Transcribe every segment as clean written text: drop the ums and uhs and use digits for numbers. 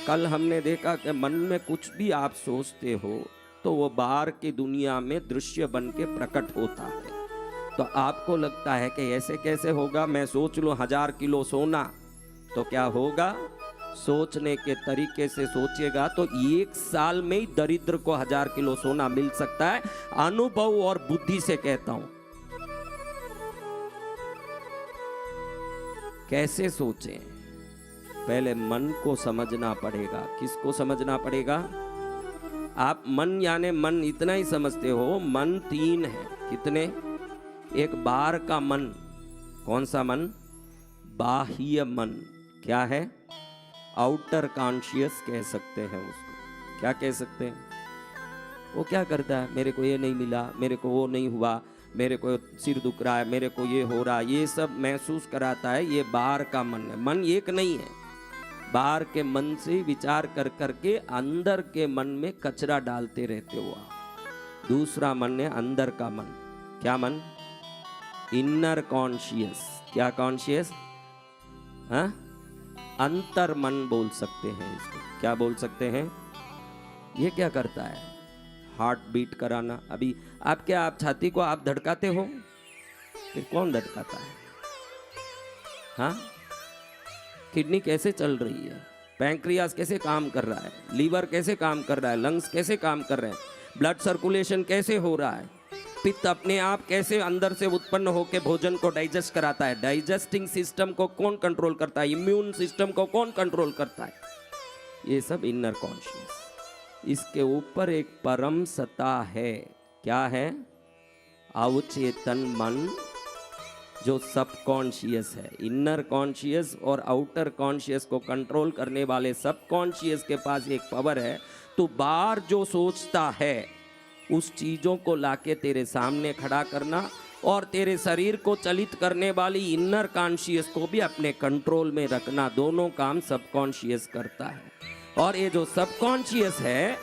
कल हमने देखा कि मन में कुछ भी आप सोचते हो तो वो बाहर की दुनिया में दृश्य बन के प्रकट होता है। तो आपको लगता है कि ऐसे कैसे होगा, मैं सोच लूं 1000 किलो सोना, तो क्या होगा? सोचने के तरीके से सोचेगा तो 1 साल में ही दरिद्र को 1000 किलो सोना मिल सकता है। अनुभव और बुद्धि से कहता हूं। कैसे सोचें? पहले मन को समझना पड़ेगा। किसको समझना पड़ेगा? आप मन यानी मन इतना ही समझते हो, मन 3 है। कितने? एक बाहर का मन। कौन सा मन? बाह्य मन। क्या है? आउटर कॉन्शियस कह सकते हैं उसको। क्या कह सकते हैं? वो क्या करता है? मेरे को ये नहीं मिला, मेरे को वो नहीं हुआ, मेरे को सिर दुख रहा है, मेरे को ये हो रहा है, ये सब महसूस कराता है। ये बाहर का मन है। मन एक नहीं है। बाहर के मन से विचार कर करके अंदर के मन में कचरा डालते रहते हो आप। दूसरा मन है अंदर का मन। क्या मन? Inner conscious. क्या कॉन्शियस? हाँ, अंतर मन बोल सकते हैं इसको। क्या बोल सकते हैं? ये क्या करता है? हार्ट बीट कराना। अभी आप छाती को आप धड़काते हो, फिर कौन धड़काता है? हाँ, किडनी कैसे चल रही है, पैंक्रियास कैसे काम कर रहा है, लीवर कैसे काम कर रहा है, लंग्स कैसे काम कर रहे हैं, ब्लड सर्कुलेशन कैसे हो रहा है, पित्त अपने आप कैसे अंदर से उत्पन्न होकर भोजन को डाइजेस्ट कराता है, डाइजेस्टिंग सिस्टम को कौन कंट्रोल करता है, इम्यून सिस्टम को कौन कंट्रोल करता है, ये सब इनर कॉन्शियस। इसके ऊपर एक परम सत्ता है। क्या है? अवचेतन मन, जो सबकॉन्शियस है। इनर कॉन्शियस और आउटर कॉन्शियस को कंट्रोल करने वाले सबकॉन्शियस के पास एक पावर है। तो बाहर जो सोचता है उस चीजों को लाके तेरे सामने खड़ा करना, और तेरे शरीर को चलित करने वाली इनर कॉन्शियस को भी अपने कंट्रोल में रखना। दोनों काम सबकॉन्शियस करता है। और ये जो सबकॉन्शियस है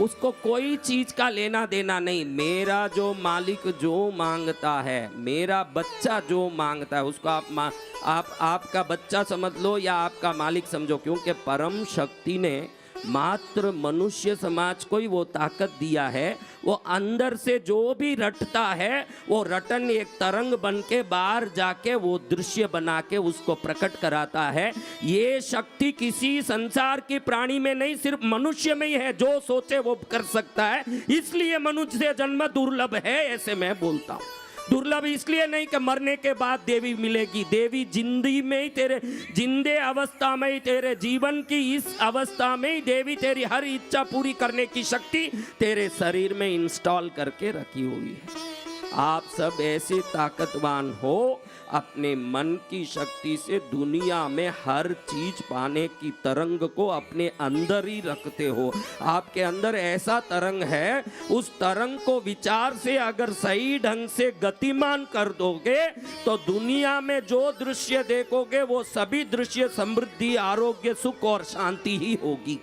उसको कोई चीज का लेना देना नहीं। मेरा जो मालिक जो मांगता है, मेरा बच्चा जो मांगता है, उसको आपका बच्चा समझ लो या आपका मालिक समझो। क्योंकि परम शक्ति ने मात्र मनुष्य समाज को ही वो ताकत दिया है। वो अंदर से जो भी रटता है वो रटन एक तरंग बन के बाहर जाके वो दृश्य बना के उसको प्रकट कराता है। ये शक्ति किसी संसार की प्राणी में नहीं, सिर्फ मनुष्य में ही है। जो सोचे वो कर सकता है। इसलिए मनुष्य से जन्म दुर्लभ है, ऐसे मैं बोलता हूँ। दुर्लभ इसलिए नहीं कि मरने के बाद देवी मिलेगी। देवी जिंदगी में ही, तेरे जिंदे अवस्था में ही, तेरे जीवन की इस अवस्था में ही देवी तेरी हर इच्छा पूरी करने की शक्ति तेरे शरीर में इंस्टॉल करके रखी हुई है। आप सब ऐसे ताकतवान हो, अपने मन की शक्ति से दुनिया में हर चीज पाने की तरंग को अपने अंदर ही रखते हो। आपके अंदर ऐसा तरंग है, उस तरंग को विचार से अगर सही ढंग से गतिमान कर दोगे तो दुनिया में जो दृश्य देखोगे वो सभी दृश्य समृद्धि, आरोग्य, सुख और शांति ही होगी।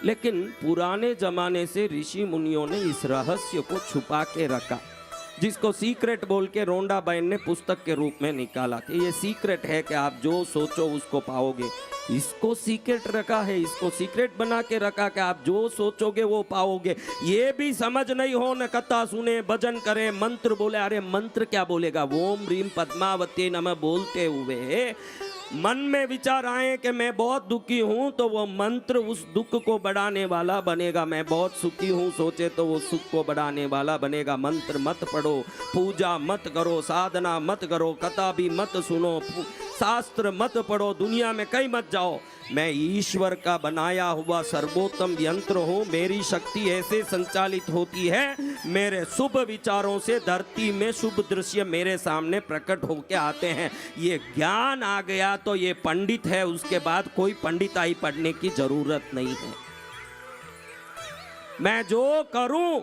लेकिन पुराने जमाने से ऋषि मुनियों ने इस रहस्य को छुपा के रखा, जिसको सीक्रेट बोल के रोंडा बैन ने पुस्तक के रूप में निकाला कि ये सीक्रेट है कि आप जो सोचो उसको पाओगे। इसको सीक्रेट रखा है, इसको सीक्रेट बना के रखा कि आप जो सोचोगे वो पाओगे। ये भी समझ नहीं हो, न कथा सुने, भजन करे, मंत्र बोले। अरे मंत्र क्या बोलेगा? ओम ह्रीम पद्मावती नमः बोलते हुए मन में विचार आए कि मैं बहुत दुखी हूं तो वो मंत्र उस दुख को बढ़ाने वाला बनेगा। मैं बहुत सुखी हूं सोचे तो वो सुख को बढ़ाने वाला बनेगा। मंत्र मत पढ़ो, पूजा मत करो, साधना मत करो, कथा भी मत सुनो, शास्त्र मत पढ़ो, दुनिया में कहीं मत जाओ। मैं ईश्वर का बनाया हुआ सर्वोत्तम यंत्र हूँ। मेरी शक्ति ऐसे संचालित होती है, मेरे शुभ विचारों से धरती में शुभ दृश्य मेरे सामने प्रकट होके आते हैं। ये ज्ञान आ गया तो ये पंडित है, उसके बाद कोई पंडिताई पढ़ने की जरूरत नहीं है। मैं जो करूं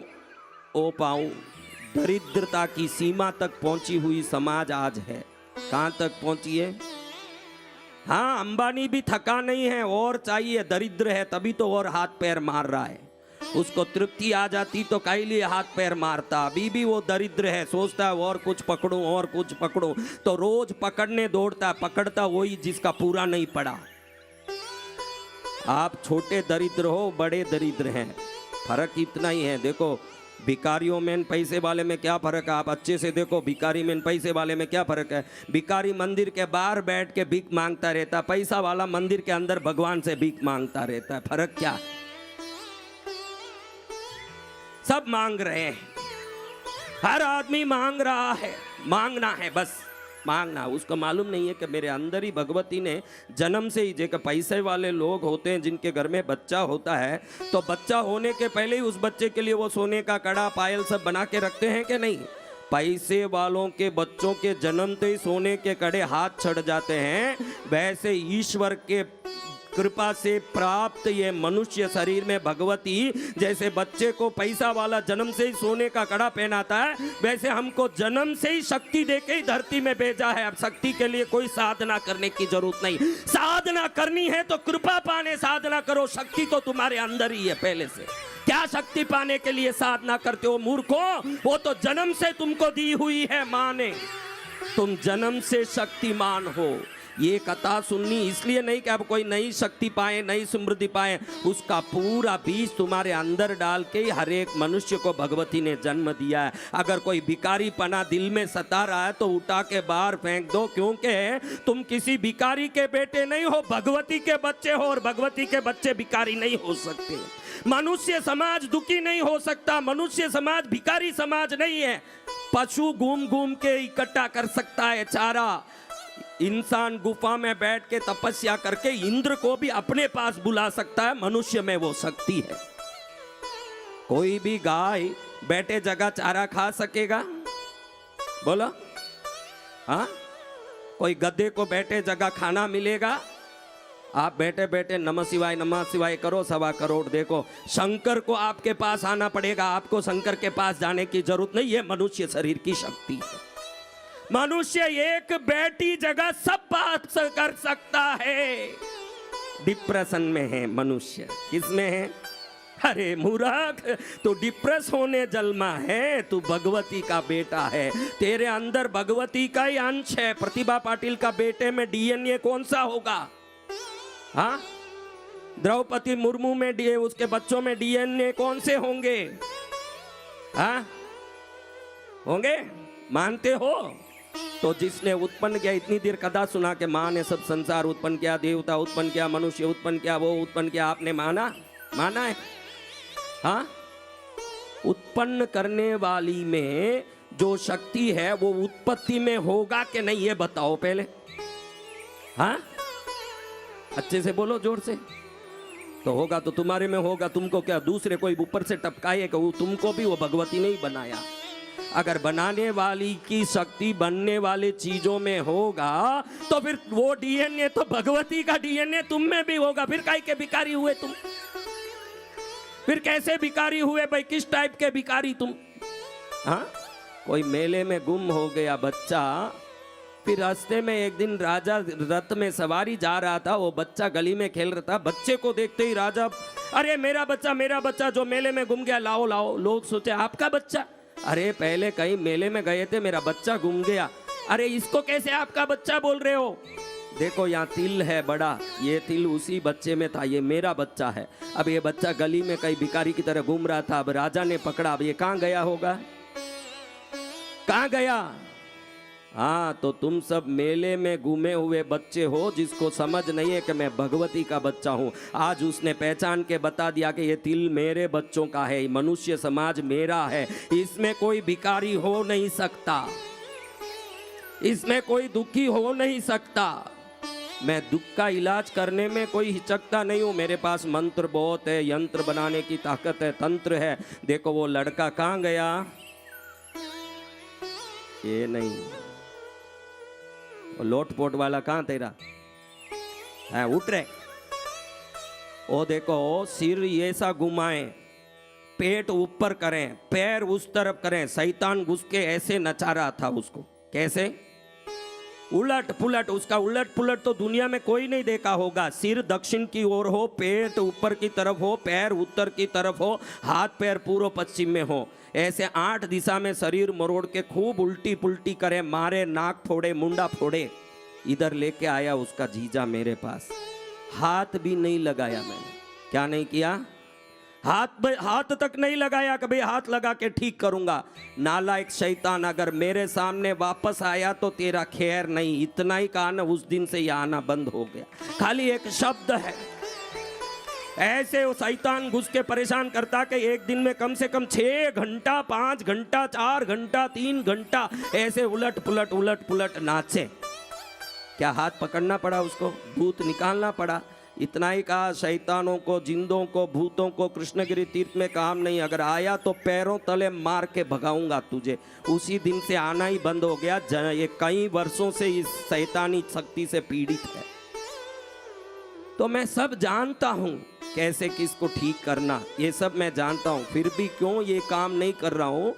वो पाऊं। दरिद्रता की सीमा तक पहुंची हुई समाज आज है। कहां तक पहुंची है? हाँ, अंबानी भी थका नहीं है, और चाहिए। दरिद्र है तभी तो और हाथ पैर मार रहा है। उसको तृप्ति आ जाती तो काई लिए हाथ पैर मारता। अभी भी वो दरिद्र है, सोचता है और कुछ पकड़ूं और कुछ पकड़ूं, तो रोज पकड़ने दौड़ता है। पकड़ता वही जिसका पूरा नहीं पड़ा। आप छोटे दरिद्र हो, बड़े दरिद्र हैं, फर्क इतना ही है। देखो भिखारियों में पैसे वाले में क्या फर्क है, आप अच्छे से देखो। भिखारी में पैसे वाले में क्या फर्क है? भिखारी मंदिर के बाहर बैठ के भीख मांगता रहता, पैसा वाला मंदिर के अंदर भगवान से भीख मांगता रहता है। फर्क क्या है? सब मांग रहे हैं, हर आदमी मांग रहा है, मांगना है, बस मांगना। उसको मालूम नहीं है कि मेरे अंदर ही भगवती ने जन्म से ही, जो पैसे वाले लोग होते हैं जिनके घर में बच्चा होता है, तो बच्चा होने के पहले ही उस बच्चे के लिए वो सोने का कड़ा पायल सब बना के रखते हैं कि नहीं? पैसे वालों के बच्चों के जन्मते ही सोने के कड़े हाथ चढ़ जाते हैं। वैसे ईश्वर के कृपा से प्राप्त ये मनुष्य शरीर में भगवती जैसे बच्चे को पैसा वाला जन्म से ही सोने का कड़ा पहनाता है, वैसे हमको जन्म से ही शक्ति देके ही धरती में भेजा है। अब शक्ति के लिए कोई साधना करने की जरूरत नहीं। साधना करनी है तो कृपा पाने साधना करो, शक्ति तो तुम्हारे अंदर ही है पहले से। क्या शक्ति पाने के लिए साधना करते हो मूर्खो? वो तो जन्म से तुमको दी हुई है माँ ने, तुम जन्म से शक्तिमान हो। ये कथा सुननी इसलिए नहीं कि अब कोई नई शक्ति पाए, नई समृद्धि पाए, उसका पूरा बीज तुम्हारे अंदर डाल के हर एक मनुष्य को भगवती ने जन्म दिया है। अगर कोई भिखारी पना दिल में सता रहा है तो उठा के बाहर फेंक दो, क्योंकि तुम किसी भिखारी के बेटे नहीं हो, भगवती के बच्चे हो, और भगवती के बच्चे भिखारी नहीं हो सकते। मनुष्य समाज दुखी नहीं हो सकता, मनुष्य समाज भिखारी समाज नहीं है। पशु घूम घूम के इकट्ठा कर सकता है चारा, इंसान गुफा में बैठ के तपस्या करके इंद्र को भी अपने पास बुला सकता है। मनुष्य में वो शक्ति है। कोई भी गाय बैठे जगह चारा खा सकेगा? बोलो हाँ? कोई गधे को बैठे जगह खाना मिलेगा? आप बैठे बैठे नमः शिवाय करो, 1.25 करोड़ देखो। शंकर को आपके पास आना पड़ेगा, आपको शंकर के पास जाने की जरूरत नहीं है। मनुष्य शरीर की शक्ति है। मनुष्य एक बैठी जगह सब बात कर सकता है। डिप्रेशन में है मनुष्य, किसमें है? अरे मूर्ख, तू डिप्रेस होने जन्मा है, तू भगवती का बेटा है, तेरे अंदर भगवती का ही अंश है। प्रतिभा पाटिल का बेटे में डीएनए कौन सा होगा? हाँ, द्रौपदी मुर्मू में उसके बच्चों में डीएनए कौन से होंगे? हाँ होंगे, मानते हो? तो जिसने उत्पन्न किया, इतनी देर कथा सुना के माँ ने सब संसार उत्पन्न किया, देवता उत्पन्न किया, मनुष्य उत्पन्न किया, वो उत्पन्न किया, आपने माना? माना है? हाँ, उत्पन्न करने वाली में जो शक्ति है वो उत्पत्ति में होगा कि नहीं, ये बताओ पहले। हाँ, अच्छे से बोलो, जोर से। तो होगा तो तुम्हारे में होगा, तुमको क्या दूसरे कोई ऊपर से टपकाए कि वो तुमको भी वो भगवती नहीं बनाया? अगर बनाने वाली की शक्ति बनने वाले चीजों में होगा तो फिर वो डीएनए तो भगवती का डीएनए तुम में भी होगा। फिर काहे के भिखारी हुए तुम? फिर कैसे भिखारी हुए भाई? किस टाइप के भिखारी तुम? हाँ, कोई मेले में गुम हो गया बच्चा, फिर रास्ते में एक दिन राजा रथ में सवारी जा रहा था, वो बच्चा गली में खेल रहा था। बच्चे को देखते ही राजा, अरे मेरा बच्चा जो मेले में गुम गया, लाओ लाओ। लोग सोचे आपका बच्चा? अरे पहले कहीं मेले में गए थे, मेरा बच्चा गुम गया। अरे इसको कैसे आपका बच्चा बोल रहे हो? देखो यहाँ तिल है बड़ा, ये तिल उसी बच्चे में था, ये मेरा बच्चा है। अब ये बच्चा गली में कहीं भिखारी की तरह घूम रहा था, अब राजा ने पकड़ा, अब ये कहाँ गया होगा? कहाँ गया? हाँ, तो तुम सब मेले में घूमे हुए बच्चे हो जिसको समझ नहीं है कि मैं भगवती का बच्चा हूँ। आज उसने पहचान के बता दिया कि ये तिल मेरे बच्चों का है, मनुष्य समाज मेरा है, इसमें कोई भिखारी हो नहीं सकता, इसमें कोई दुखी हो नहीं सकता। मैं दुख का इलाज करने में कोई हिचकता नहीं हूँ, मेरे पास मंत्र बहुत है, यंत्र बनाने की ताकत है, तंत्र है। देखो वो लड़का कहाँ गया? ये नहीं, लोटपोट वाला कहाँ तेरा है? उठ रहे। ओ देखो, सिर ऐसा घुमाएं, पेट ऊपर करें, पैर उस तरफ करें, शैतान घुस के ऐसे नचा रहा था उसको। कैसे? उलट पुलट, उसका उलट पुलट तो दुनिया में कोई नहीं देखा होगा। सिर दक्षिण की ओर हो, पेट ऊपर की तरफ हो, पैर उत्तर की तरफ हो, हाथ पैर पूर्व पश्चिम में हो, ऐसे 8 दिशा में शरीर मरोड़ के खूब उल्टी पुल्टी करे, मारे, नाक फोड़े, मुंडा फोड़े, इधर लेके आया उसका जीजा मेरे पास। हाथ भी नहीं लगाया मैंने। क्या नहीं किया? हाथ तक नहीं लगाया कि भाई हाथ लगा के ठीक करूंगा। नालायक शैतान, अगर मेरे सामने वापस आया तो तेरा खैर नहीं, इतना ही कहा ना। उस दिन से ये आना बंद हो गया। खाली एक शब्द है, ऐसे वो शैतान घुस के परेशान करता कि एक दिन में कम से कम 6 घंटा, 5 घंटा, 4 घंटा, 3 घंटा ऐसे उलट पुलट नाचे। क्या हाथ पकड़ना पड़ा उसको, भूत निकालना पड़ा। इतना ही कहा, शैतानों को, जिंदों को, भूतों को कृष्णगिरी तीर्थ में काम नहीं, अगर आया तो पैरों तले मार के भगाऊंगा तुझे। उसी दिन से आना ही बंद हो गया। ये कई वर्षों से इस शैतानी शक्ति से पीड़ित है। तो मैं सब जानता हूं कैसे किसको ठीक करना, ये सब मैं जानता हूं, फिर भी क्यों ये काम नहीं कर रहा हूं।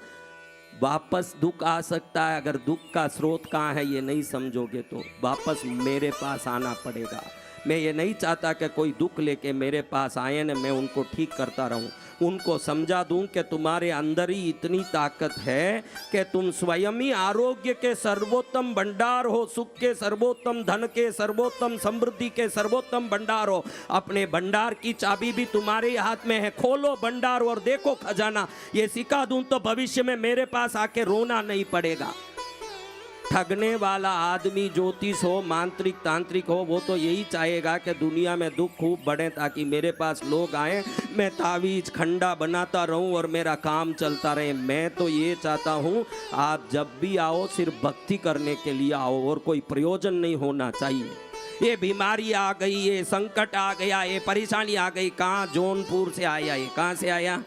वापस दुख आ सकता है। अगर दुख का स्रोत कहाँ है ये नहीं समझोगे तो वापस मेरे पास आना पड़ेगा। मैं ये नहीं चाहता कि कोई दुख लेके मेरे पास आए न मैं उनको ठीक करता रहूं। उनको समझा दूं कि तुम्हारे अंदर ही इतनी ताकत है कि तुम स्वयं ही आरोग्य के सर्वोत्तम भंडार हो, सुख के सर्वोत्तम, धन के सर्वोत्तम, समृद्धि के सर्वोत्तम भंडार हो। अपने भंडार की चाबी भी तुम्हारे हाथ में है। खोलो भंडार और देखो खजाना। ये सिखा दूं तो भविष्य में मेरे पास आके रोना नहीं पड़ेगा। ठगने वाला आदमी ज्योतिष हो, मांत्रिक तांत्रिक हो, वो तो यही चाहेगा कि दुनिया में दुख खूब बढ़े ताकि मेरे पास लोग आए, मैं तावीज खंडा बनाता रहूं और मेरा काम चलता रहे। मैं तो ये चाहता हूं आप जब भी आओ सिर्फ भक्ति करने के लिए आओ और कोई प्रयोजन नहीं होना चाहिए। ये बीमारी आ गई, ये संकट आ गया, ये परेशानी आ गई, कहाँ? जौनपुर से आया। ये कहाँ से आया?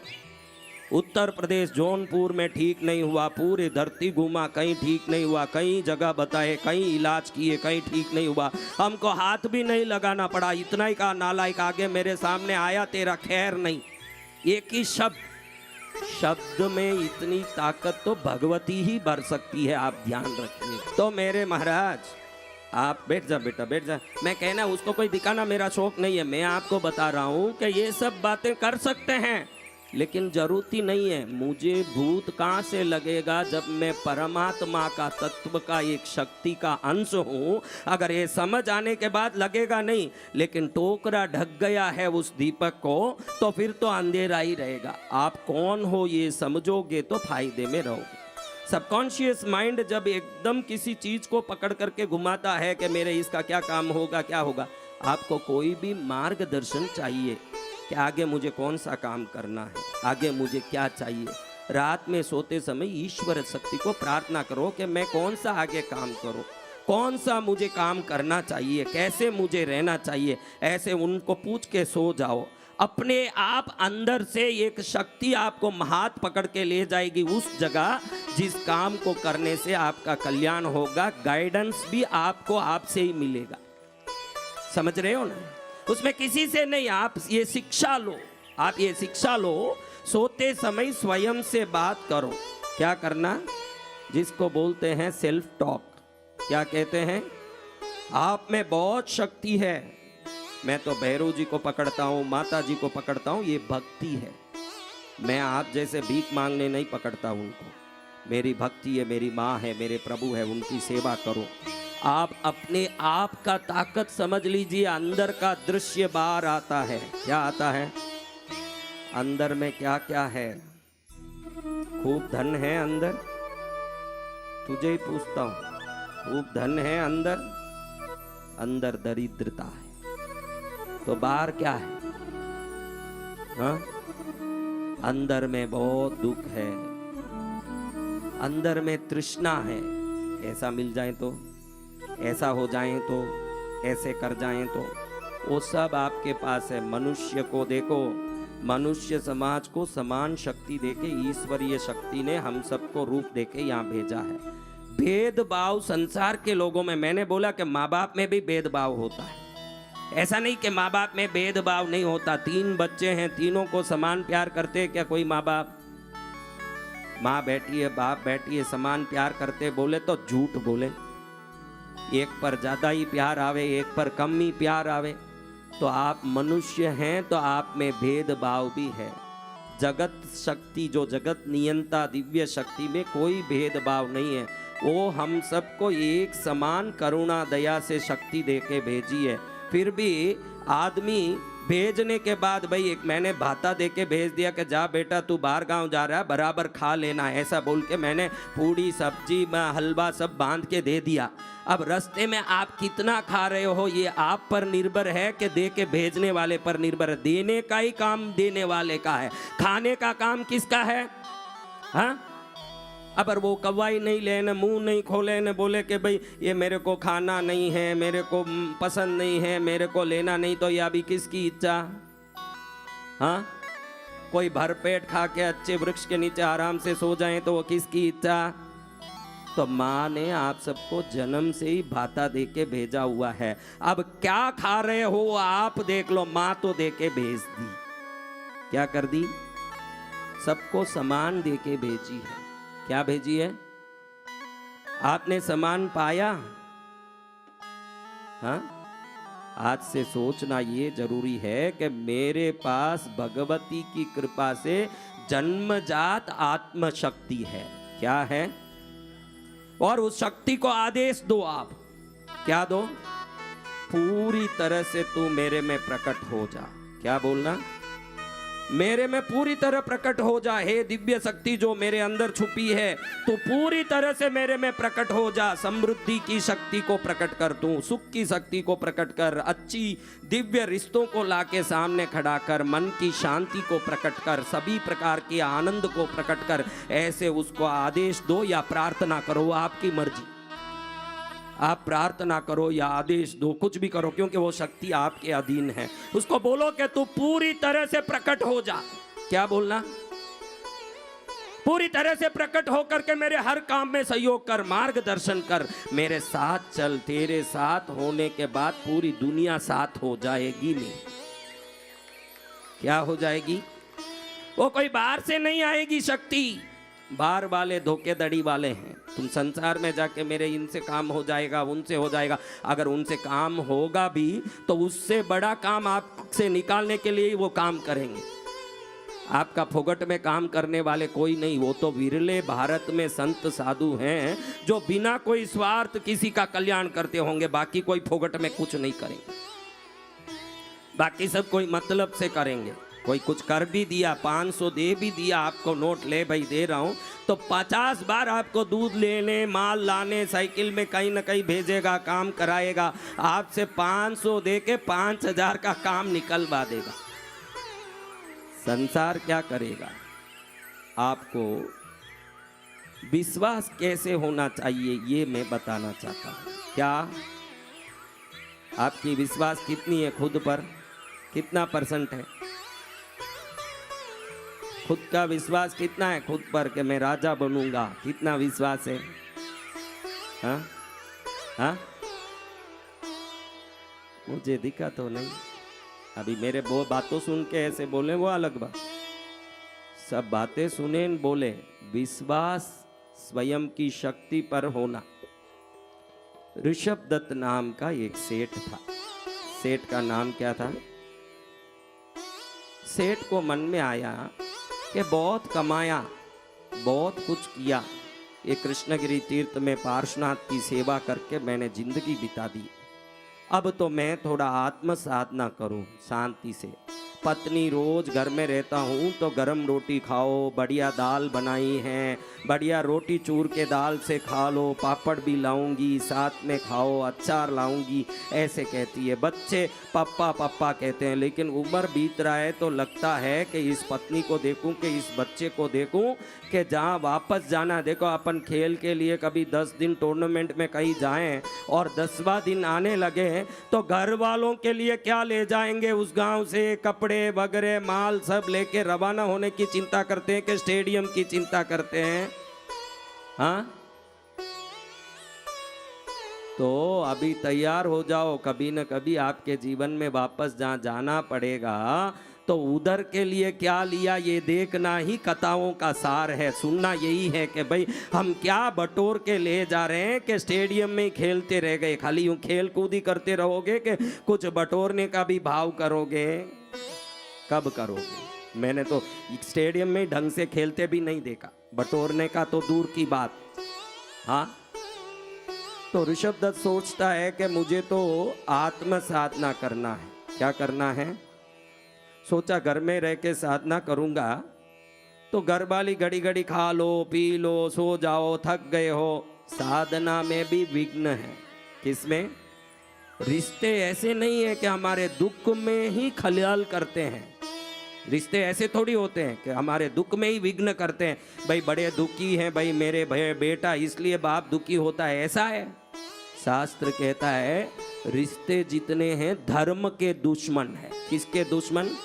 उत्तर प्रदेश जौनपुर में ठीक नहीं हुआ। पूरी धरती घूमा, कहीं ठीक नहीं हुआ। कई जगह बताए, कई इलाज किए, कहीं ठीक नहीं हुआ। हमको हाथ भी नहीं लगाना पड़ा। इतना ही कहा, नालायक आगे मेरे सामने आया, तेरा खैर नहीं। एक ही शब्द में इतनी ताकत तो भगवती ही भर सकती है, आप ध्यान रखिए। तो मेरे महाराज, आप बैठ जा बेटा, बैठ जा। मैं कहना उसको कोई दिखाना मेरा शौक नहीं है। मैं आपको बता रहा हूँ कि ये सब बातें कर सकते हैं, लेकिन जरूरत ही नहीं है। मुझे भूत कहाँ से लगेगा जब मैं परमात्मा का तत्व का एक शक्ति का अंश हूँ। अगर ये समझ आने के बाद लगेगा नहीं, लेकिन टोकरा ढक गया है उस दीपक को, तो फिर तो अंधेरा ही रहेगा। आप कौन हो ये समझोगे तो फायदे में रहोगे। सबकॉन्शियस माइंड जब एकदम किसी चीज को पकड़ करके घुमाता है कि मेरे इसका क्या काम होगा, क्या होगा, आपको कोई भी मार्गदर्शन चाहिए कि आगे मुझे कौन सा काम करना है, आगे मुझे क्या चाहिए। रात में सोते समय ईश्वर शक्ति को प्रार्थना करो कि मैं कौन सा आगे काम करूं, कौन सा मुझे काम करना चाहिए, कैसे मुझे रहना चाहिए। ऐसे उनको पूछ के सो जाओ। अपने आप अंदर से एक शक्ति आपको हाथ पकड़ के ले जाएगी उस जगह जिस काम को करने से आपका कल्याण होगा। गाइडेंस भी आपको आपसे ही मिलेगा। समझ रहे हो ना? उसमें किसी से नहीं। आप ये शिक्षा लो, आप ये शिक्षा लो। सोते समय स्वयं से बात करो। क्या करना? जिसको बोलते हैं सेल्फ टॉक। क्या कहते हैं? आप में बहुत शक्ति है। मैं तो भैरव जी को पकड़ता हूँ, माता जी को पकड़ता हूँ, ये भक्ति है। मैं आप जैसे भीख मांगने नहीं पकड़ता उनको। मेरी भक्ति है, मेरी माँ है, मेरे प्रभु है, उनकी सेवा करो। आप अपने आप का ताकत समझ लीजिए। अंदर का दृश्य बाहर आता है। क्या आता है? अंदर में क्या क्या है? खूब धन है अंदर, तुझे ही पूछता हूं। खूब धन है अंदर, अंदर दरिद्रता है। तो बाहर क्या है? हाँ? अंदर में बहुत दुख है, अंदर में तृष्णा है। ऐसा मिल जाए तो, ऐसा हो जाए तो, ऐसे कर जाएं तो, वो सब आपके पास है। मनुष्य को देखो, मनुष्य समाज को समान शक्ति देके ईश्वरीय शक्ति ने हम सबको रूप देके यहाँ भेजा है। भेदभाव संसार के लोगों में, मैंने बोला कि माँ बाप में भी भेदभाव होता है। ऐसा नहीं कि माँ बाप में भेदभाव नहीं होता। 3 बच्चे हैं, तीनों को समान प्यार करते क्या कोई माँ बाप? माँ बैठी है, बाप बैठी है, समान प्यार करते बोले तो झूठ बोले। एक पर ज्यादा ही प्यार आवे, एक पर कम ही प्यार आवे। तो आप मनुष्य हैं तो आप में भेदभाव भी है। जगत शक्ति, जो जगत नियंता दिव्य शक्ति में कोई भेदभाव नहीं है। वो हम सबको एक समान करुणा दया से शक्ति देके भेजी है। फिर भी आदमी भेजने के बाद भाई एक मैंने भाता दे के भेज दिया कि जा बेटा तू बाहर गांव जा रहा है, बराबर खा लेना, ऐसा बोल के मैंने पूड़ी सब्जी हलवा सब बांध के दे दिया। अब रास्ते में आप कितना खा रहे हो ये आप पर निर्भर है कि दे के भेजने वाले पर निर्भर है। देने का ही काम देने वाले का है, खाने का काम किसका है? हाँ, अगर वो कवाई नहीं ले न मुंह नहीं खोले न बोले कि भाई ये मेरे को खाना नहीं है, मेरे को पसंद नहीं है, मेरे को लेना नहीं, तो ये अभी किसकी इच्छा? हाँ, कोई भरपेट खा के अच्छे वृक्ष के नीचे आराम से सो जाए तो वो किसकी इच्छा? तो माँ ने आप सबको जन्म से ही भाता दे के भेजा हुआ है। अब क्या खा रहे हो आप देख लो, माँ तो दे के भेज दी, क्या कर दी? सबको समान दे के भेजी है। क्या भेजी है? आपने समान पाया? हाँ, आज से सोचना ये जरूरी है कि मेरे पास भगवती की कृपा से जन्मजात आत्म शक्ति है। क्या है? और उस शक्ति को आदेश दो आप। क्या दो? पूरी तरह से तू मेरे में प्रकट हो जा। क्या बोलना? मेरे में पूरी तरह प्रकट हो जा। हे दिव्य शक्ति जो मेरे अंदर छुपी है, तू पूरी तरह से मेरे में प्रकट हो जा। समृद्धि की शक्ति को प्रकट कर तू, सुख की शक्ति को प्रकट कर, अच्छी दिव्य रिश्तों को लाके सामने खड़ा कर, मन की शांति को प्रकट कर, सभी प्रकार के आनंद को प्रकट कर। ऐसे उसको आदेश दो या प्रार्थना करो, आपकी मर्जी। आप प्रार्थना करो या आदेश दो, कुछ भी करो, क्योंकि वो शक्ति आपके अधीन है। उसको बोलो कि तू पूरी तरह से प्रकट हो जा। क्या बोलना? पूरी तरह से प्रकट होकर के मेरे हर काम में सहयोग कर, मार्गदर्शन कर, मेरे साथ चल। तेरे साथ होने के बाद पूरी दुनिया साथ हो जाएगी। नहीं, क्या हो जाएगी? वो कोई बाहर से नहीं आएगी शक्ति। बाहर वाले धोखेधड़ी वाले हैं। तुम संसार में जाके मेरे इनसे काम हो जाएगा, उनसे हो जाएगा। अगर उनसे काम होगा भी तो उससे बड़ा काम आपसे निकालने के लिए वो काम करेंगे। आपका फोगट में काम करने वाले कोई नहीं। वो तो विरले भारत में संत साधु हैं जो बिना कोई स्वार्थ किसी का कल्याण करते होंगे। बाकी कोई फोगट में कुछ नहीं करेंगे, बाकी सब कोई मतलब से करेंगे। कोई कुछ कर भी दिया, 500 दे भी दिया आपको नोट, ले भाई दे रहा हूं, तो 50 बार आपको दूध लेने, माल लाने, साइकिल में कहीं ना कहीं भेजेगा, काम कराएगा। आपसे 500 दे के 5000 का काम निकलवा देगा। संसार क्या करेगा? आपको विश्वास कैसे होना चाहिए ये मैं बताना चाहता हूं। क्या आपकी विश्वास कितनी है खुद पर? कितना % है? खुद का विश्वास कितना है खुद पर कि मैं राजा बनूंगा? कितना विश्वास है? हाँ हाँ, मुझे दिखा तो नहीं। अभी मेरे वो बातों सुन के ऐसे बोले वो अलग बात, सब बातें सुने बोले। विश्वास स्वयं की शक्ति पर होना। ऋषभ दत्त नाम का एक सेठ था। सेठ का नाम क्या था? सेठ को मन में आया कि बहुत कमाया, बहुत कुछ किया, ये कृष्णगिरी तीर्थ में पार्श्वनाथ की सेवा करके मैंने जिंदगी बिता दी। अब तो मैं थोड़ा आत्म साधना करूं शांति से। पत्नी रोज घर में रहता हूँ तो गरम रोटी खाओ, बढ़िया दाल बनाई है, बढ़िया रोटी चूर के दाल से खा लो, पापड़ भी लाऊंगी साथ में खाओ, अचार लाऊंगी, ऐसे कहती है। बच्चे पप्पा पप्पा कहते हैं, लेकिन उम्र बीत रहा है तो लगता है कि इस पत्नी को देखूं कि इस बच्चे को देखूं कि जहाँ वापस जाना। देखो अपन खेल के लिए कभी 10 दिन टूर्नामेंट में कहीं जाएं और 10वां दिन आने लगे तो घर वालों के लिए क्या ले जाएंगे उस गांव से? कपड़े वगैरह माल सब लेके रवाना होने की चिंता करते हैं कि स्टेडियम की चिंता करते हैं? हाँ, तो अभी तैयार हो जाओ, कभी न कभी आपके जीवन में वापस जहाँ जाना पड़ेगा तो उधर के लिए क्या लिया ये देखना ही कथाओं का सार है। सुनना यही है कि भाई हम क्या बटोर के ले जा रहे हैं कि स्टेडियम में खेलते रह गए, खाली यूं खेल कूद ही करते रहोगे कि कुछ बटोरने का भी भाव करोगे? कब करोगे? मैंने तो स्टेडियम में ढंग से खेलते भी नहीं देखा, बटोरने का तो दूर की बात। हाँ, तो ऋषभदत्त सोचता है कि मुझे तो आत्म साधना करना है। क्या करना है? सोचा घर में रह के साधना करूंगा तो घर वाली घड़ी घड़ी खा लो, पी लो, सो जाओ, थक गए हो। साधना में भी विघ्न है। किसमें? रिश्ते ऐसे नहीं है कि हमारे दुख में ही खलल करते हैं। रिश्ते ऐसे थोड़ी होते हैं कि हमारे दुख में ही विघ्न करते हैं। भाई बड़े दुखी हैं, भाई मेरे बेटा इसलिए बाप दुखी होता है, ऐसा है? शास्त्र कहता है रिश्ते जितने हैं धर्म के दुश्मन है। किसके दुश्मन?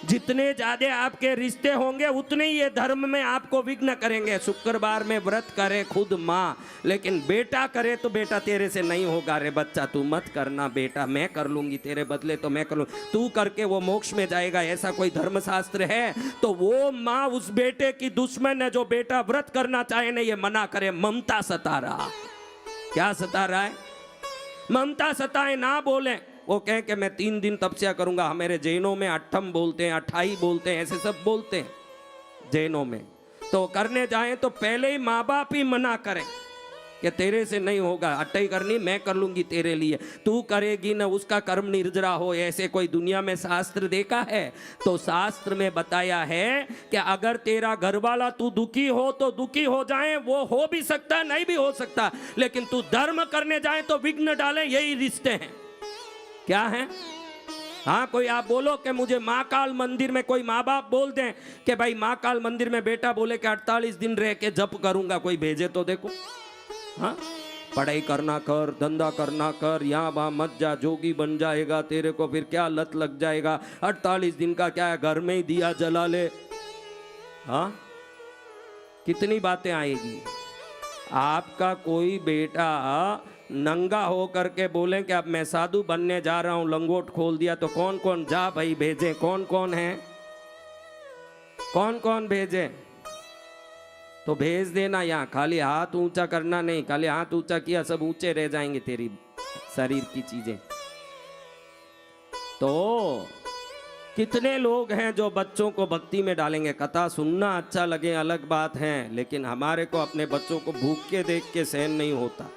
जितने ज्यादा आपके रिश्ते होंगे उतने ही ये धर्म में आपको विघ्न करेंगे। शुक्रवार में व्रत करे खुद माँ, लेकिन बेटा करे तो बेटा तेरे से नहीं होगा। रे बच्चा तू मत करना बेटा, मैं कर लूंगी तेरे बदले, तो मैं कर लूँ, तू करके वो मोक्ष में जाएगा, ऐसा कोई धर्मशास्त्र है? तो वो माँ उस बेटे की दुश्मन है जो बेटा व्रत करना चाहे नहीं ये मना करे। ममता सता रहा। क्या सता रहा है? ममता सताए ना बोले। वो कहे कि मैं 3 दिन तपस्या करूंगा। हमारे जैनों में अट्ठम बोलते हैं, अट्ठाई बोलते हैं, ऐसे सब बोलते हैं जैनों में। तो करने जाएं तो पहले ही माँ बाप ही मना करें कि तेरे से नहीं होगा, अट्ठाई करनी मैं कर लूंगी तेरे लिए, तू करेगी ना उसका कर्म निर्जरा हो। ऐसे कोई दुनिया में शास्त्र देखा है? तो शास्त्र में बताया है कि अगर तेरा घर वाला तू दुखी हो तो दुखी हो जाए, वो हो भी सकता है नहीं भी हो सकता, लेकिन तू धर्म करने जाए तो विघ्न डाले। यही रिश्ते हैं। क्या है? हाँ, कोई आप बोलो कि मुझे महाकाल मंदिर में, कोई माँ बाप बोल दें कि भाई महाकाल मंदिर में बेटा बोले कि 48 दिन रह के जप करूंगा, कोई भेजे तो देखो। हाँ, पढ़ाई करना कर, धंधा करना कर, यहाँ वहाँ मत जा, जोगी बन जाएगा, तेरे को फिर क्या लत लग जाएगा, 48 दिन का क्या है, घर में ही दिया जला ले। हाँ, कितनी बातें आएगी। आपका कोई बेटा नंगा हो करके बोले कि अब मैं साधु बनने जा रहा हूं, लंगोट खोल दिया, तो कौन कौन जा भाई भेजे? कौन कौन है? कौन कौन भेजे? तो भेज देना। यहाँ खाली हाथ ऊंचा करना नहीं, खाली हाथ ऊंचा किया सब ऊंचे रह जाएंगे तेरी शरीर की चीजें। तो कितने लोग हैं जो बच्चों को भक्ति में डालेंगे। कथा सुनना अच्छा लगे अलग बात है, लेकिन हमारे को अपने बच्चों को भूख के देख के सहन नहीं होता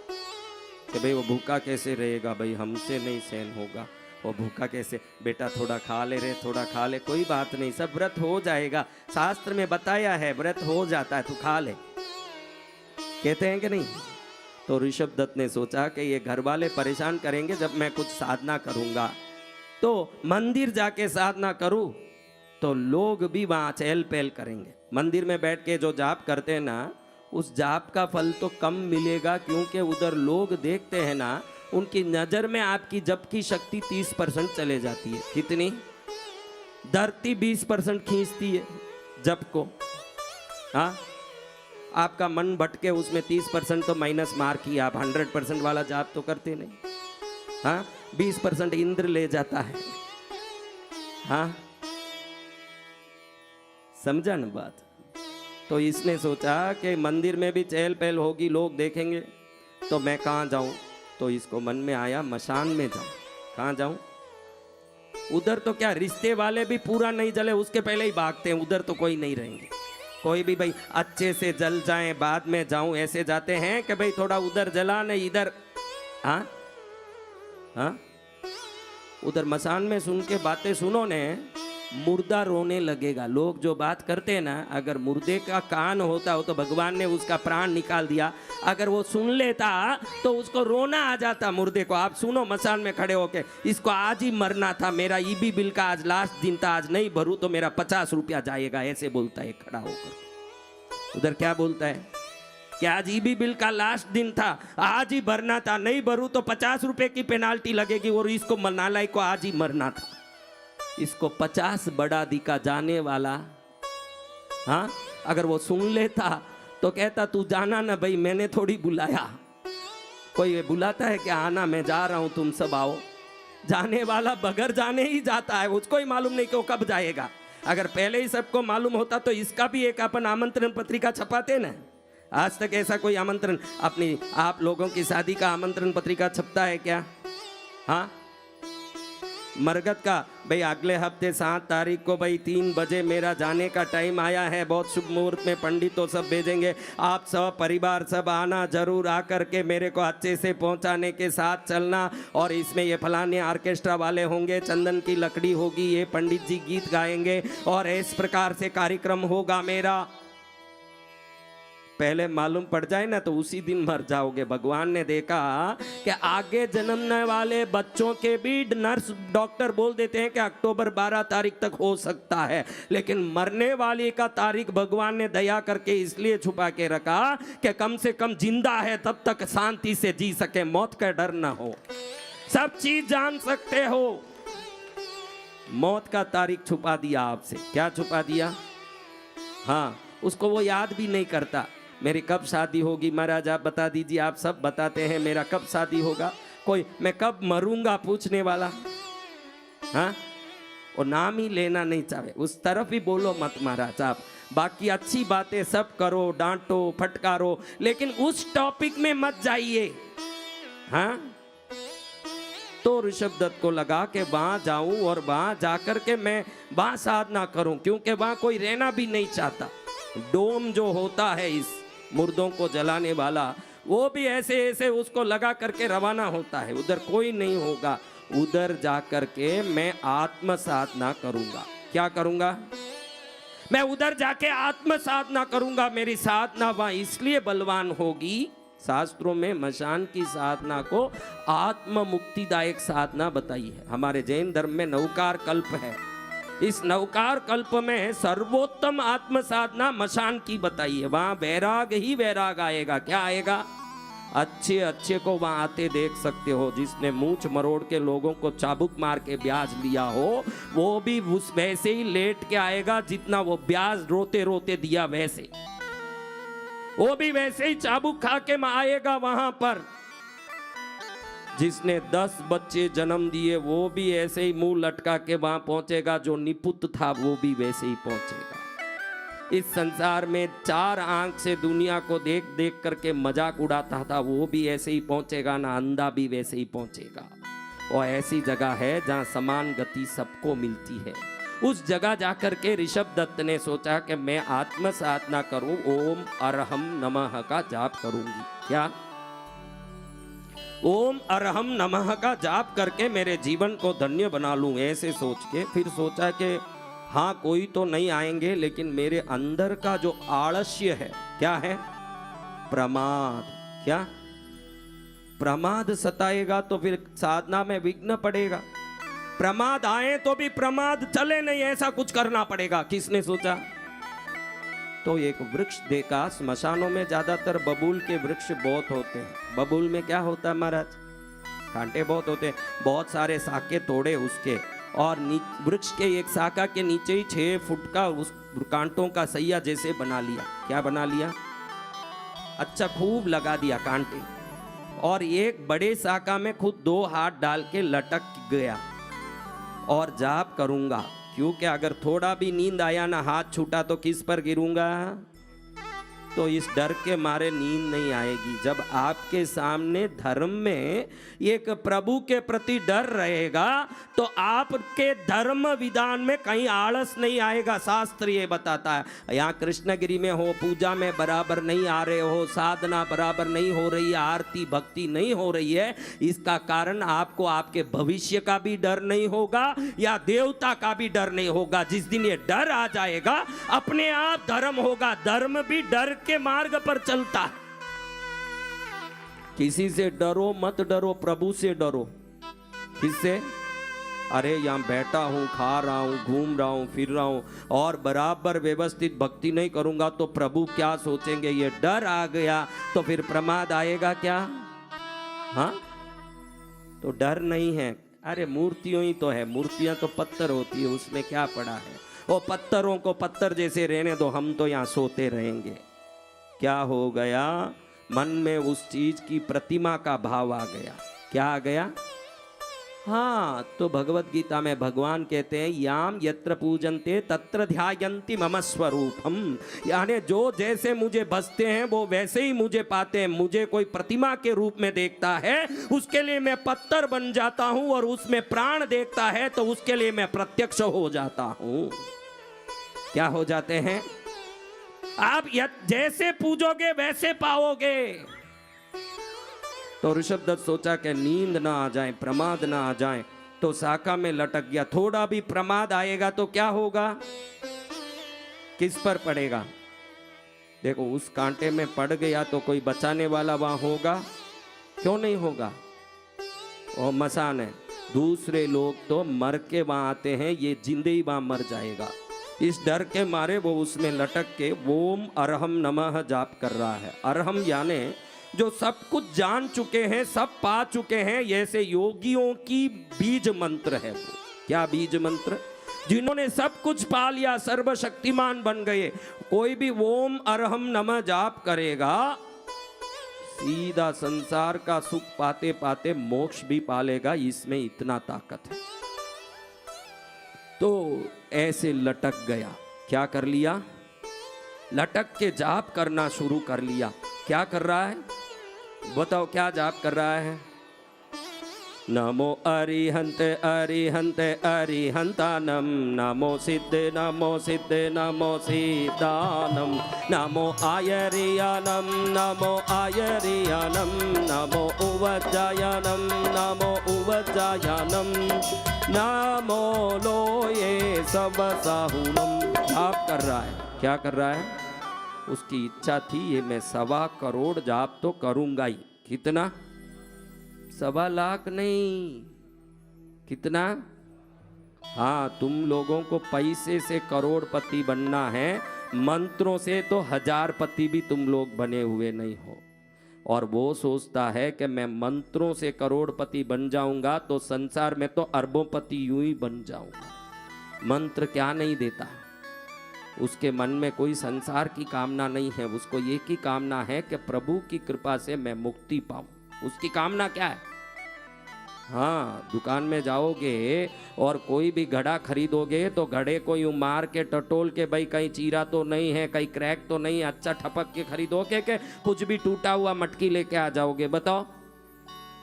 कि भाई वो भूखा कैसे रहेगा, भाई हमसे नहीं सहन होगा, वो भूखा कैसे। बेटा थोड़ा खा ले रे, थोड़ा खा ले, कोई बात नहीं, सब व्रत हो जाएगा, शास्त्र में बताया है व्रत हो जाता है, तू खा ले, कहते हैं कि नहीं? तो ऋषभदत्त ने सोचा कि ये घर वाले परेशान करेंगे जब मैं कुछ साधना करूंगा, तो मंदिर जाके साधना करूं तो लोग भी वहां चहल पहल करेंगे। मंदिर में बैठ के जो जाप करते हैं ना, उस जाप का फल तो कम मिलेगा, क्योंकि उधर लोग देखते हैं ना, उनकी नजर में आपकी जप की शक्ति 30% चले जाती है। कितनी? धरती 20% खींचती है जप को। हाँ, आपका मन भटके उसमें 30% तो माइनस मार किया, आप 100% वाला जाप तो करते नहीं। हाँ, 20% इंद्र ले जाता है। हाँ, समझा ना बात? तो इसने सोचा कि मंदिर में भी चहल पहल होगी, लोग देखेंगे, तो मैं कहाँ जाऊं? तो इसको मन में आया मशान में जाऊं। कहाँ जाऊं? उधर तो क्या रिश्ते वाले भी पूरा नहीं जले उसके पहले ही भागते हैं, उधर तो कोई नहीं रहेंगे। कोई भी भाई अच्छे से जल जाए बाद में जाऊं, ऐसे जाते हैं कि भाई थोड़ा उधर जला नहीं इधर। हाँ हाँ, उधर मसान में सुन के बातें सुनो ने, मुर्दा रोने लगेगा। लोग जो बात करते हैं ना, अगर मुर्दे का कान होता हो तो भगवान ने उसका प्राण निकाल दिया, अगर वो सुन लेता तो उसको रोना आ जाता मुर्दे को। आप सुनो मसान में खड़े होके, इसको आज ही मरना था, मेरा ईबी बिल का आज लास्ट दिन था, आज नहीं भरूं तो मेरा 50 रुपया जाएगा, ऐसे बोलता है खड़ा होकर। उधर क्या बोलता है कि आज ईबी बिल का लास्ट दिन था, आज ही भरना था, नहीं भरूं तो 50 रुपए की पेनाल्टी लगेगी, और इसको नालायक को आज ही मरना था। इसको 50 बड़ा दिखा जाने वाला। हाँ, अगर वो सुन लेता तो कहता तू जाना ना भाई, मैंने थोड़ी बुलाया, कोई बुलाता है कि आना, मैं जा रहा हूं तुम सब आओ। जाने वाला बगैर जाने ही जाता है, उसको ही मालूम नहीं कि वो कब जाएगा। अगर पहले ही सबको मालूम होता तो इसका भी एक अपन आमंत्रण पत्रिका छपाते ना। आज तक ऐसा कोई आमंत्रण, अपनी आप लोगों की शादी का आमंत्रण पत्रिका छपता है क्या? हाँ, मरगत का भाई अगले हफ्ते 7 तारीख को भाई 3 बजे मेरा जाने का टाइम आया है, बहुत शुभ मुहूर्त में पंडितों सब भेजेंगे, आप सब परिवार सब आना, जरूर आकर के मेरे को अच्छे से पहुंचाने के साथ चलना। और इसमें ये फलाने ऑर्केस्ट्रा वाले होंगे, चंदन की लकड़ी होगी, ये पंडित जी गीत गाएंगे और इस प्रकार से कार्यक्रम होगा मेरा। पहले मालूम पड़ जाए ना तो उसी दिन मर जाओगे। भगवान ने देखा कि आगे जन्मने वाले बच्चों के भी नर्स डॉक्टर बोल देते हैं कि अक्टूबर 12 तारीख तक हो सकता है, लेकिन मरने वाली का तारीख भगवान ने दया करके इसलिए छुपा के रखा कि कम से कम जिंदा है तब तक शांति से जी सके, मौत का डर ना हो, सब चीज जान सकते हो। मौत का तारीख छुपा दिया आपसे। क्या छुपा दिया? हाँ, उसको वो याद भी नहीं करता। मेरी कब शादी होगी महाराज आप बता दीजिए। आप सब बताते हैं मेरा कब शादी होगा, कोई मैं कब मरूंगा पूछने वाला, हाँ, वो नाम ही लेना नहीं चाहे, उस तरफ ही बोलो मत महाराज आप। बाकी अच्छी बातें सब करो, डांटो फटकारो, लेकिन उस टॉपिक में मत जाइए। हाँ, तो ऋषभ दत्त को लगा कि वहां जाऊं और वहां जाकर के मैं वहां साधना करूं, क्योंकि वहां कोई रहना भी नहीं चाहता। डोम जो होता है इस मुर्दों को जलाने वाला, वो भी ऐसे ऐसे उसको लगा करके रवाना होता है, उधर कोई नहीं होगा। उधर जाकर के मैं आत्म साधना करूंगा। क्या करूंगा? मैं उधर जाके आत्म साधना करूंगा। मेरी साधना वहां इसलिए बलवान होगी, शास्त्रों में मशान की साधना को आत्म मुक्तिदायक साधना बताई है। हमारे जैन धर्म में नवकार कल्प है, इस नवकार कल्प में सर्वोत्तम आत्म साधना मशान की बताई है। वहां वैराग ही वैराग आएगा। क्या आएगा? अच्छे अच्छे को वहां आते देख सकते हो। जिसने मूंछ मरोड़ के लोगों को चाबुक मार के ब्याज लिया हो, वो भी उस वैसे ही लेट के आएगा जितना वो ब्याज रोते रोते दिया, वैसे वो भी वैसे ही चाबुक खा के आएगा वहां पर। जिसने 10 बच्चे जन्म दिए वो भी ऐसे ही मुंह लटका के वहां पहुंचेगा, जो निपुत था वो भी वैसे ही पहुंचेगा। इस संसार में 4 आंख से दुनिया को देख देख करके मजाक उड़ाता था, वो भी ऐसे ही पहुंचेगा ना, अंधा भी वैसे ही पहुंचेगा। और ऐसी जगह है जहां समान गति सबको मिलती है। उस जगह जाकर के ऋषभ दत्त ने सोचा कि मैं आत्म साधना करूं, ओम अरहम नमः का जाप करूंगी। क्या? ओम अरहम नमः का जाप करके मेरे जीवन को धन्य बना लूं। ऐसे सोच के फिर सोचा कि हाँ, कोई तो नहीं आएंगे, लेकिन मेरे अंदर का जो आलस्य है, क्या है? प्रमाद। क्या? प्रमाद सताएगा तो फिर साधना में विघ्न पड़ेगा। प्रमाद आए तो भी प्रमाद चले नहीं, ऐसा कुछ करना पड़ेगा। किसने सोचा? तो एक वृक्ष देखा। स्मशानों में ज्यादातर बबूल के वृक्ष बहुत होते हैं। बबूल में क्या होता है महाराज? कांटे बहुत होते हैं। बहुत सारे साके तोड़े उसके, और वृक्ष के एक शाखा के नीचे ही 6 फुट का उस कांटों का सैया जैसे बना लिया। क्या बना लिया? अच्छा, खूब लगा दिया कांटे, और एक बड़े शाखा में खुद 2 हाथ डाल के लटक गया और जाप करूंगा, क्योंकि अगर थोड़ा भी नींद आया ना, हाथ छूटा तो किस पर गिरूंगा? तो इस डर के मारे नींद नहीं आएगी। जब आपके सामने धर्म में एक प्रभु के प्रति डर रहेगा तो आपके धर्म विधान में कहीं आलस नहीं आएगा। शास्त्र ये बताता है। यहाँ कृष्णगिरी में हो, पूजा में बराबर नहीं आ रहे हो, साधना बराबर नहीं हो रही है, आरती भक्ति नहीं हो रही है, इसका कारण आपको आपके भविष्य का भी डर नहीं होगा या देवता का भी डर नहीं होगा। जिस दिन ये डर आ जाएगा, अपने आप धर्म होगा। धर्म भी डर के मार्ग पर चलता है। किसी से डरो मत, डरो प्रभु से डरो। किससे? अरे यहाँ बैठा हूँ, खा रहा हूँ, घूम रहा हूँ, फिर रहा हूँ और बराबर व्यवस्थित भक्ति नहीं करूंगा तो प्रभु क्या सोचेंगे? ये डर आ गया तो फिर प्रमाद आएगा क्या? हाँ, तो डर नहीं है। अरे मूर्तियों ही तो है, मूर्तियां तो पत्थर होती है, उसमें क्या पड़ा है? वो पत्थरों को पत्थर जैसे रहने दो, हम तो यहाँ सोते रहेंगे। क्या हो गया? मन में उस चीज की प्रतिमा का भाव आ गया। क्या आ गया? हाँ, तो भगवत गीता में भगवान कहते हैं याम यत्र पूजन्ते तत्र ध्यायन्ति मम स्वरूपम, यानी जो जैसे मुझे भजते हैं वो वैसे ही मुझे पाते हैं। मुझे कोई प्रतिमा के रूप में देखता है उसके लिए मैं पत्थर बन जाता हूं, और उसमें प्राण देखता है तो उसके लिए मैं प्रत्यक्ष हो जाता हूं। क्या हो जाते हैं? आप जैसे पूजोगे वैसे पाओगे। तो ऋषभदत्त सोचा कि नींद ना आ जाए, प्रमाद ना आ जाए, तो शाखा में लटक गया। थोड़ा भी प्रमाद आएगा तो क्या होगा? किस पर पड़ेगा? देखो, उस कांटे में पड़ गया तो कोई बचाने वाला वहां होगा? क्यों नहीं होगा? और मसान है, दूसरे लोग तो मर के वहां आते हैं, ये जिंदे ही वहां मर जाएगा। इस डर के मारे वो उसमें लटक के ओम अरहम नमः जाप कर रहा है। अरहम यानी जो सब कुछ जान चुके हैं, सब पा चुके हैं, ऐसे योगियों की बीज मंत्र है वो। क्या बीज मंत्र? जिन्होंने सब कुछ पा लिया, सर्वशक्तिमान बन गए, कोई भी ओम अरहम नमः जाप करेगा, सीधा संसार का सुख पाते पाते मोक्ष भी पालेगा। इसमें इतना ताकत है। तो ऐसे लटक गया। क्या कर लिया? लटक के जाप करना शुरू कर लिया। क्या कर रहा है? बताओ, क्या जाप कर रहा है? नमो अरिहंत अरिहंत अरिहंतानम, नमो सिद्धे नमो सिद्धे नमो सिद्धानम, नमो आयरियानम नमो आयरियानम, नमो उवज्जायनम नमो उवज्जायनम, नमो लोये सब साहुनम। जाप कर रहा है। क्या कर रहा है? उसकी इच्छा थी ये मैं 1.25 करोड़ जाप तो करूंगा ही। कितना? 1.25 लाख नहीं। कितना? हाँ, तुम लोगों को पैसे से करोड़पति बनना है, मंत्रों से तो 1000पति भी तुम लोग बने हुए नहीं हो। और वो सोचता है कि मैं मंत्रों से करोड़पति बन जाऊंगा तो संसार में तो अरबोंपति यूं ही बन जाऊंगा। मंत्र क्या नहीं देता? उसके मन में कोई संसार की कामना नहीं है, उसको एक ही कामना है कि प्रभु की कृपा से मैं मुक्ति पाऊं। उसकी कामना क्या है? हाँ, दुकान में जाओगे और कोई भी घड़ा खरीदोगे तो घड़े को यूं मार के टटोल के, भाई कहीं चीरा तो नहीं है, कहीं क्रैक तो नहीं, अच्छा ठपक के खरीदोगे कि कुछ भी टूटा हुआ मटकी लेके आ जाओगे? बताओ।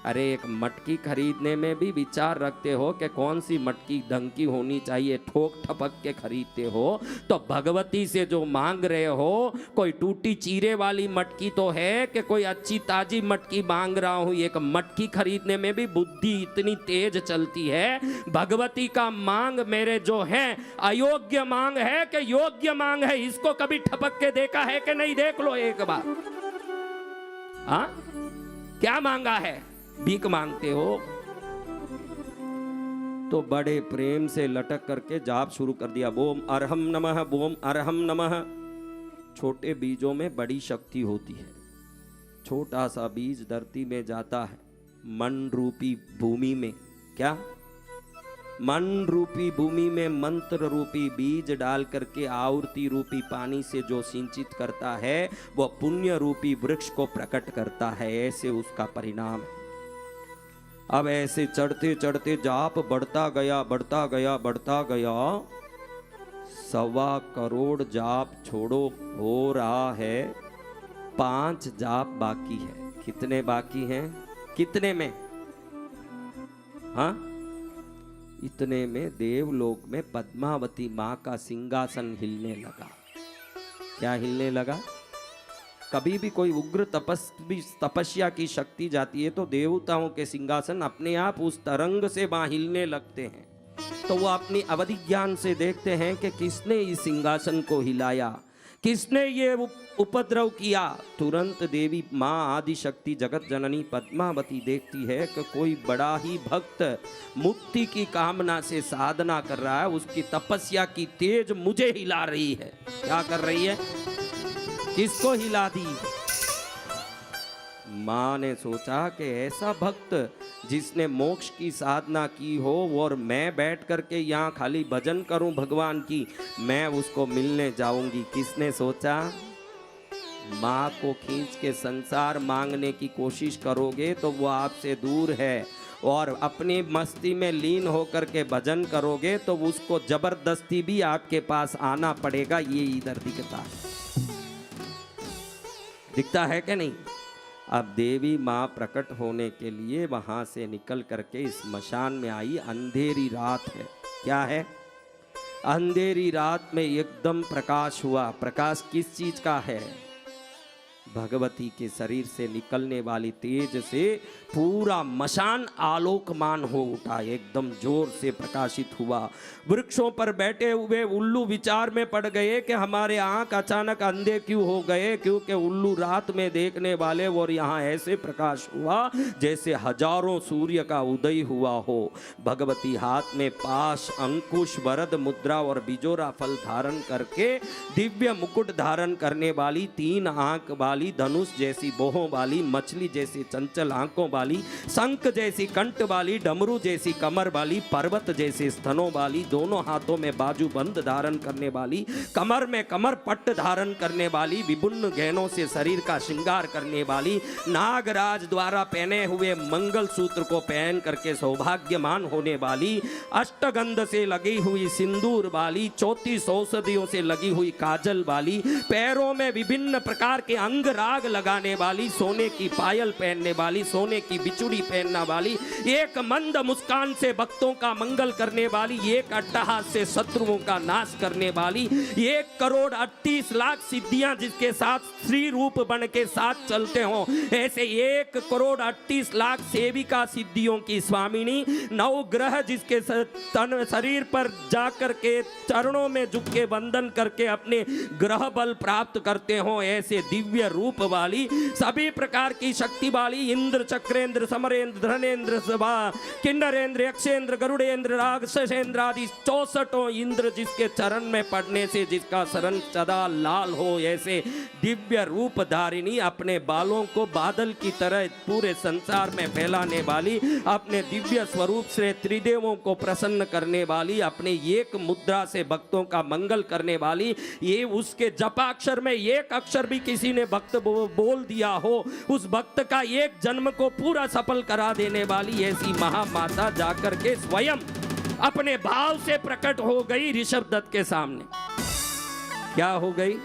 अरे एक मटकी खरीदने में भी विचार रखते हो कि कौन सी मटकी ढंग की होनी चाहिए, ठोक ठपक के खरीदते हो। तो भगवती से जो मांग रहे हो, कोई टूटी चीरे वाली मटकी तो है कि कोई अच्छी ताजी मटकी मांग रहा हूं? एक मटकी खरीदने में भी बुद्धि इतनी तेज चलती है। भगवती का मांग मेरे जो है अयोग्य मांग है कि योग्य मांग है? इसको कभी ठपक के देखा है कि नहीं? देख लो एक बार। हाँ, क्या मांगा है? भीख मांगते हो? तो बड़े प्रेम से लटक करके जाप शुरू कर दिया। ओम अरहम नमः, ओम अरहम नमः। छोटे बीजों में बड़ी शक्ति होती है। छोटा सा बीज धरती में जाता है, मन रूपी भूमि में। क्या? मन रूपी भूमि में मंत्र रूपी बीज डाल करके आवर्ती रूपी पानी से जो सिंचित करता है वह पुण्य रूपी वृक्ष को प्रकट करता है। ऐसे उसका परिणाम है। अब ऐसे चढ़ते चढ़ते जाप बढ़ता गया, बढ़ता गया, बढ़ता गया। 1.25 करोड़ जाप छोड़ो, हो रहा है 5 जाप बाकी है। कितने बाकी हैं? कितने में? हाँ, इतने में देवलोक में पद्मावती माँ का सिंहासन हिलने लगा। क्या हिलने लगा? कभी भी कोई उग्र तपस्या की शक्ति जाती है तो देवताओं के सिंहासन अपने आप उस तरंग से वहां हिलने लगते हैं। तो वो अपनी अवधि ज्ञान से देखते हैं कि किसने इस सिंहासन को हिलाया, किसने ये उपद्रव किया। तुरंत देवी माँ आदि शक्ति जगत जननी पद्मावती देखती है कि कोई बड़ा ही भक्त मुक्ति की कामना से साधना कर रहा है, उसकी तपस्या की तेज मुझे हिला रही है। क्या कर रही है? किसको हिला दी? माँ ने सोचा कि ऐसा भक्त जिसने मोक्ष की साधना की हो और मैं बैठ करके यहाँ खाली भजन करूं भगवान की, मैं उसको मिलने जाऊंगी। किसने सोचा? माँ को खींच के संसार मांगने की कोशिश करोगे तो वो आपसे दूर है, और अपनी मस्ती में लीन होकर के भजन करोगे तो उसको जबरदस्ती भी आपके पास आना पड़ेगा। ये इधर दिखता है, दिखता है कि नहीं? अब देवी माँ प्रकट होने के लिए वहां से निकल करके इस मशान में आई। अंधेरी रात है, क्या है? अंधेरी रात में एकदम प्रकाश हुआ। प्रकाश किस चीज का है? भगवती के शरीर से निकलने वाली तेज से पूरा मशान आलोकमान हो उठा, एकदम जोर से प्रकाशित हुआ। वृक्षों पर बैठे हुए उल्लू विचार में पड़ गए कि हमारे आंख अचानक अंधे क्यों हो गए, क्योंकि उल्लू रात में देखने वाले, और यहाँ ऐसे प्रकाश हुआ जैसे हजारों सूर्य का उदय हुआ हो। भगवती हाथ में पाश, अंकुश, वरद मुद्रा और बिजोरा फल धारण करके दिव्य मुकुट धारण करने वाली, 3 आंख वाली, धनुष जैसी बोहों वाली, मछली जैसी चंचल आंखों वाली, शंख जैसी कंठ वाली, डमरू जैसी कमर वाली, पर्वत जैसे स्तनों वाली, दोनों हाथों में बाजूबंद धारण करने वाली, कमर में कमर पट्ट धारण करने वाली, विभिन्न गहनों से शरीर का श्रृंगार करने वाली, नागराज द्वारा पहने हुए मंगल सूत्र को पहन करके सौभाग्यमान होने वाली, अष्टगंध से लगी हुई सिंदूर वाली, 34 औषधियों से लगी हुई काजल वाली, पैरों में विभिन्न प्रकार के अंग राग लगाने वाली, सोने की पायल पहनने वाली, सोने की बिचुड़ी पहनने वाली, एक मंद मुस्कान से भक्तों का मंगल करने वाली, एक अट्टहास से शत्रुओं का नाश करने वाली, 1,38,00,000 सिद्धियां जिसके साथ श्री रूप बन के साथ चलते हो, ऐसे 1,38,00,000 सेविका सिद्धियों की स्वामिनी, 9 ग्रह जिसके तन शरीर पर जाकर के चरणों में झुक के वंदन करके अपने ग्रह बल प्राप्त करते हो, ऐसे दिव्य रूप वाली, सभी प्रकार की शक्ति वाली, इंद्र, चक्रेंद्र, समरेंद्र, धनेंद्र, किन्नरेंद्र, यक्षेंद्र, गरुड़ेंद्र, राक्षसेंद्र आदि 64 इंद्र जिसके चरण में पड़ने से जिसका शरण सदा लाल हो, ऐसे दिव्य रूप धारिणी, अपने बालों को बादल की तरह पूरे संसार में फैलाने वाली, अपने दिव्य स्वरूप से त्रिदेवों को प्रसन्न करने वाली, अपने एक मुद्रा से भक्तों का मंगल करने वाली, ये उसके जपाक्षर में एक अक्षर भी किसी ने भक्त बोल दिया हो, उस भक्त का एक जन्म को पूरा सफल करा देने वाली ऐसी महामाता जाकर के स्वयं अपने भाव से प्रकट हो गई ऋषभ दत्त के सामने। क्या हो गई?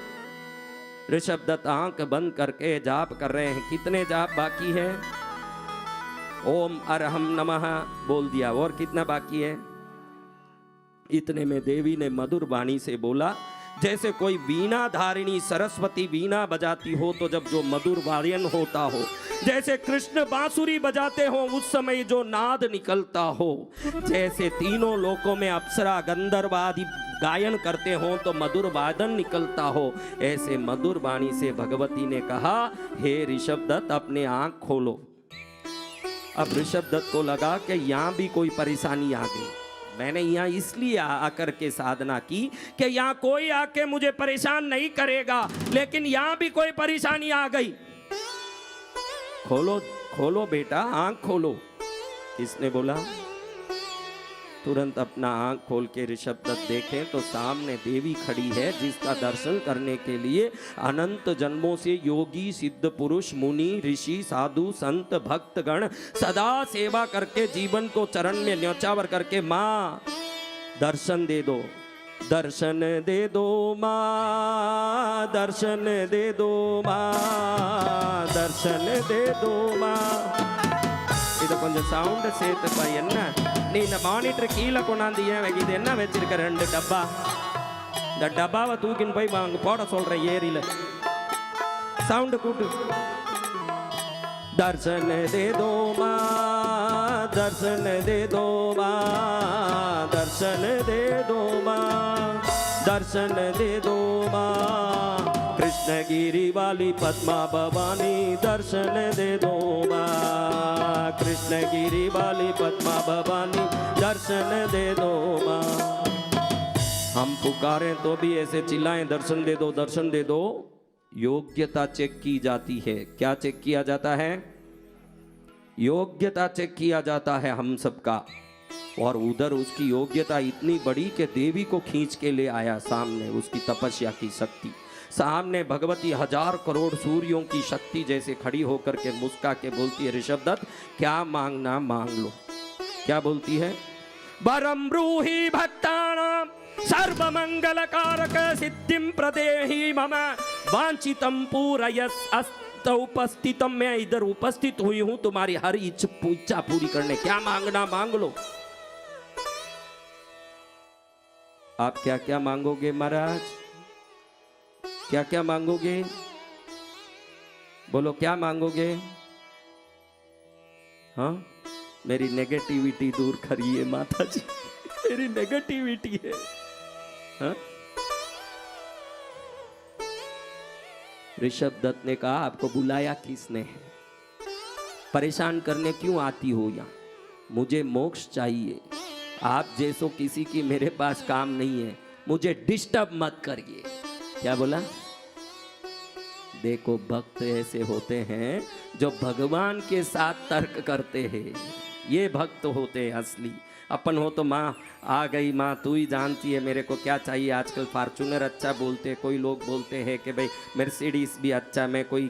ऋषभ दत्त आंख बंद करके जाप कर रहे हैं। कितने जाप बाकी है? ओम अरहम नमः बोल दिया, और कितना बाकी है? इतने में देवी ने मधुर वाणी से बोला, जैसे कोई वीणा धारिणी सरस्वती वीणा बजाती हो तो जब जो मधुर वायन होता हो, जैसे कृष्ण बांसुरी बजाते हो उस समय जो नाद निकलता हो, जैसे तीनों लोकों में अप्सरा गंधर्व आदि गायन करते हो तो मधुर वादन निकलता हो, ऐसे मधुर वाणी से भगवती ने कहा, हे ऋषभ दत्त अपने आंख खोलो। अब ऋषभ दत्त को लगा कि यहाँ भी कोई परेशानी आ गई। मैंने यहाँ इसलिए आकर के साधना की कि यहाँ कोई आके मुझे परेशान नहीं करेगा, लेकिन यहाँ भी कोई परेशानी आ गई। खोलो खोलो बेटा, आंख खोलो। किसने बोला? तुरंत अपना आंख खोल के ऋषभ दत्त देखें तो सामने देवी खड़ी है, जिसका दर्शन करने के लिए अनंत जन्मों से योगी, सिद्ध पुरुष, मुनि, ऋषि, साधु, संत, भक्तगण सदा सेवा करके जीवन को चरण में न्यौछावर करके, माँ दर्शन दे दो, दर्शन दे दो माँ, दर्शन दे दो माँ, दर्शन दे दो माँ। இது கொஞ்சம் சவுண்ட் சேர்த்துப்பா. என்ன நீ இந்த மானிட்டர் கீழே கொண்டாந்து ஏன் வைக்கிது? என்ன வச்சிருக்க? 2 டப்பா. இந்த டப்பாவை தூக்கின்னு போய் அங்கே போட சொல்கிறேன் ஏரியில். சவுண்டு கூட்டு. दर्शन दे दो माँ, दर्शन दे दो माँ, दर्शन दे दो माँ, दर्शन दे दो माँ। कृष्णगिरी वाली पद्मा भवानी दर्शन दे दो माँ, कृष्णगिरी वाली पद्मा भवानी दर्शन दे दो माँ। हम पुकारें तो भी ऐसे चिल्लाएं, दर्शन दे दो, दर्शन दे दो। योग्यता चेक की जाती है। क्या चेक किया जाता है? योग्यता चेक किया जाता है हम सबका। और उधर उसकी योग्यता इतनी बड़ी कि देवी को खींच के ले आया सामने, उसकी तपस्या की शक्ति सामने। भगवती 1000 करोड़ सूर्यों की शक्ति जैसे खड़ी होकर के मुस्का के बोलती है, ऋषभ दत्त क्या मांगना मांग लो। क्या बोलती है? वरम ब्रूहि भक्तानाम सर्वमंगल कारक सिद्धिम प्रदेहि मम वांछितम पूरयस अस्त उपस्थितम। मैं इधर उपस्थित हुई हूं तुम्हारी हर इच्छा पूरी करने। क्या मांगना मांग लो। आप क्या क्या मांगोगे महाराज? क्या क्या मांगोगे? बोलो क्या मांगोगे? हाँ, मेरी नेगेटिविटी दूर करिए माता जी, मेरी नेगेटिविटी है। हाँ? ऋषभ दत्त ने कहा आपको बुलाया किसने है? परेशान करने क्यों आती हो यहाँ? मुझे मोक्ष चाहिए। आप जैसो किसी की मेरे पास काम नहीं है, मुझे डिस्टर्ब मत करिए। क्या बोला? देखो भक्त ऐसे होते हैं जो भगवान के साथ तर्क करते हैं, ये भक्त होते हैं असली। अपन हो तो माँ आ गई, माँ तू ही जानती है मेरे को क्या चाहिए। आजकल फॉर्च्यूनर अच्छा बोलते हैं, कोई लोग बोलते हैं कि भाई मर्सिडीज भी अच्छा। मैं कोई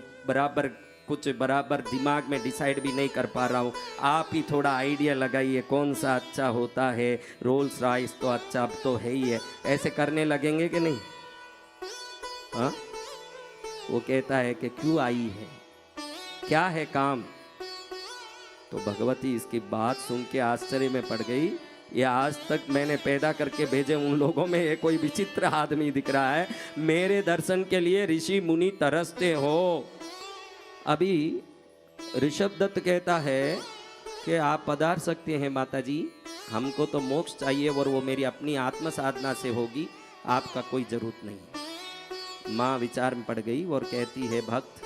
कुछ बराबर दिमाग में डिसाइड भी नहीं कर पा रहा हूँ। आप ही थोड़ा आइडिया लगाइए कौन सा अच्छा होता है। रोल्स रॉयस तो अच्छा अब तो है ही है। ऐसे करने लगेंगे कि नहीं? हाँ, वो कहता है कि क्यों आई है, क्या है काम? तो भगवती इसकी बात सुन के आश्चर्य में पड़ गई। ये आज तक मैंने पैदा करके भेजे उन लोगों में ये कोई विचित्र आदमी दिख रहा है। मेरे दर्शन के लिए ऋषि मुनि तरसते हो। अभी ऋषभ दत्त कहता है कि आप पधार सकते हैं माता जी, हमको तो मोक्ष चाहिए और वो मेरी अपनी आत्म साधना से होगी, आपका कोई जरूरत नहीं। माँ विचार में पड़ गई और कहती है भक्त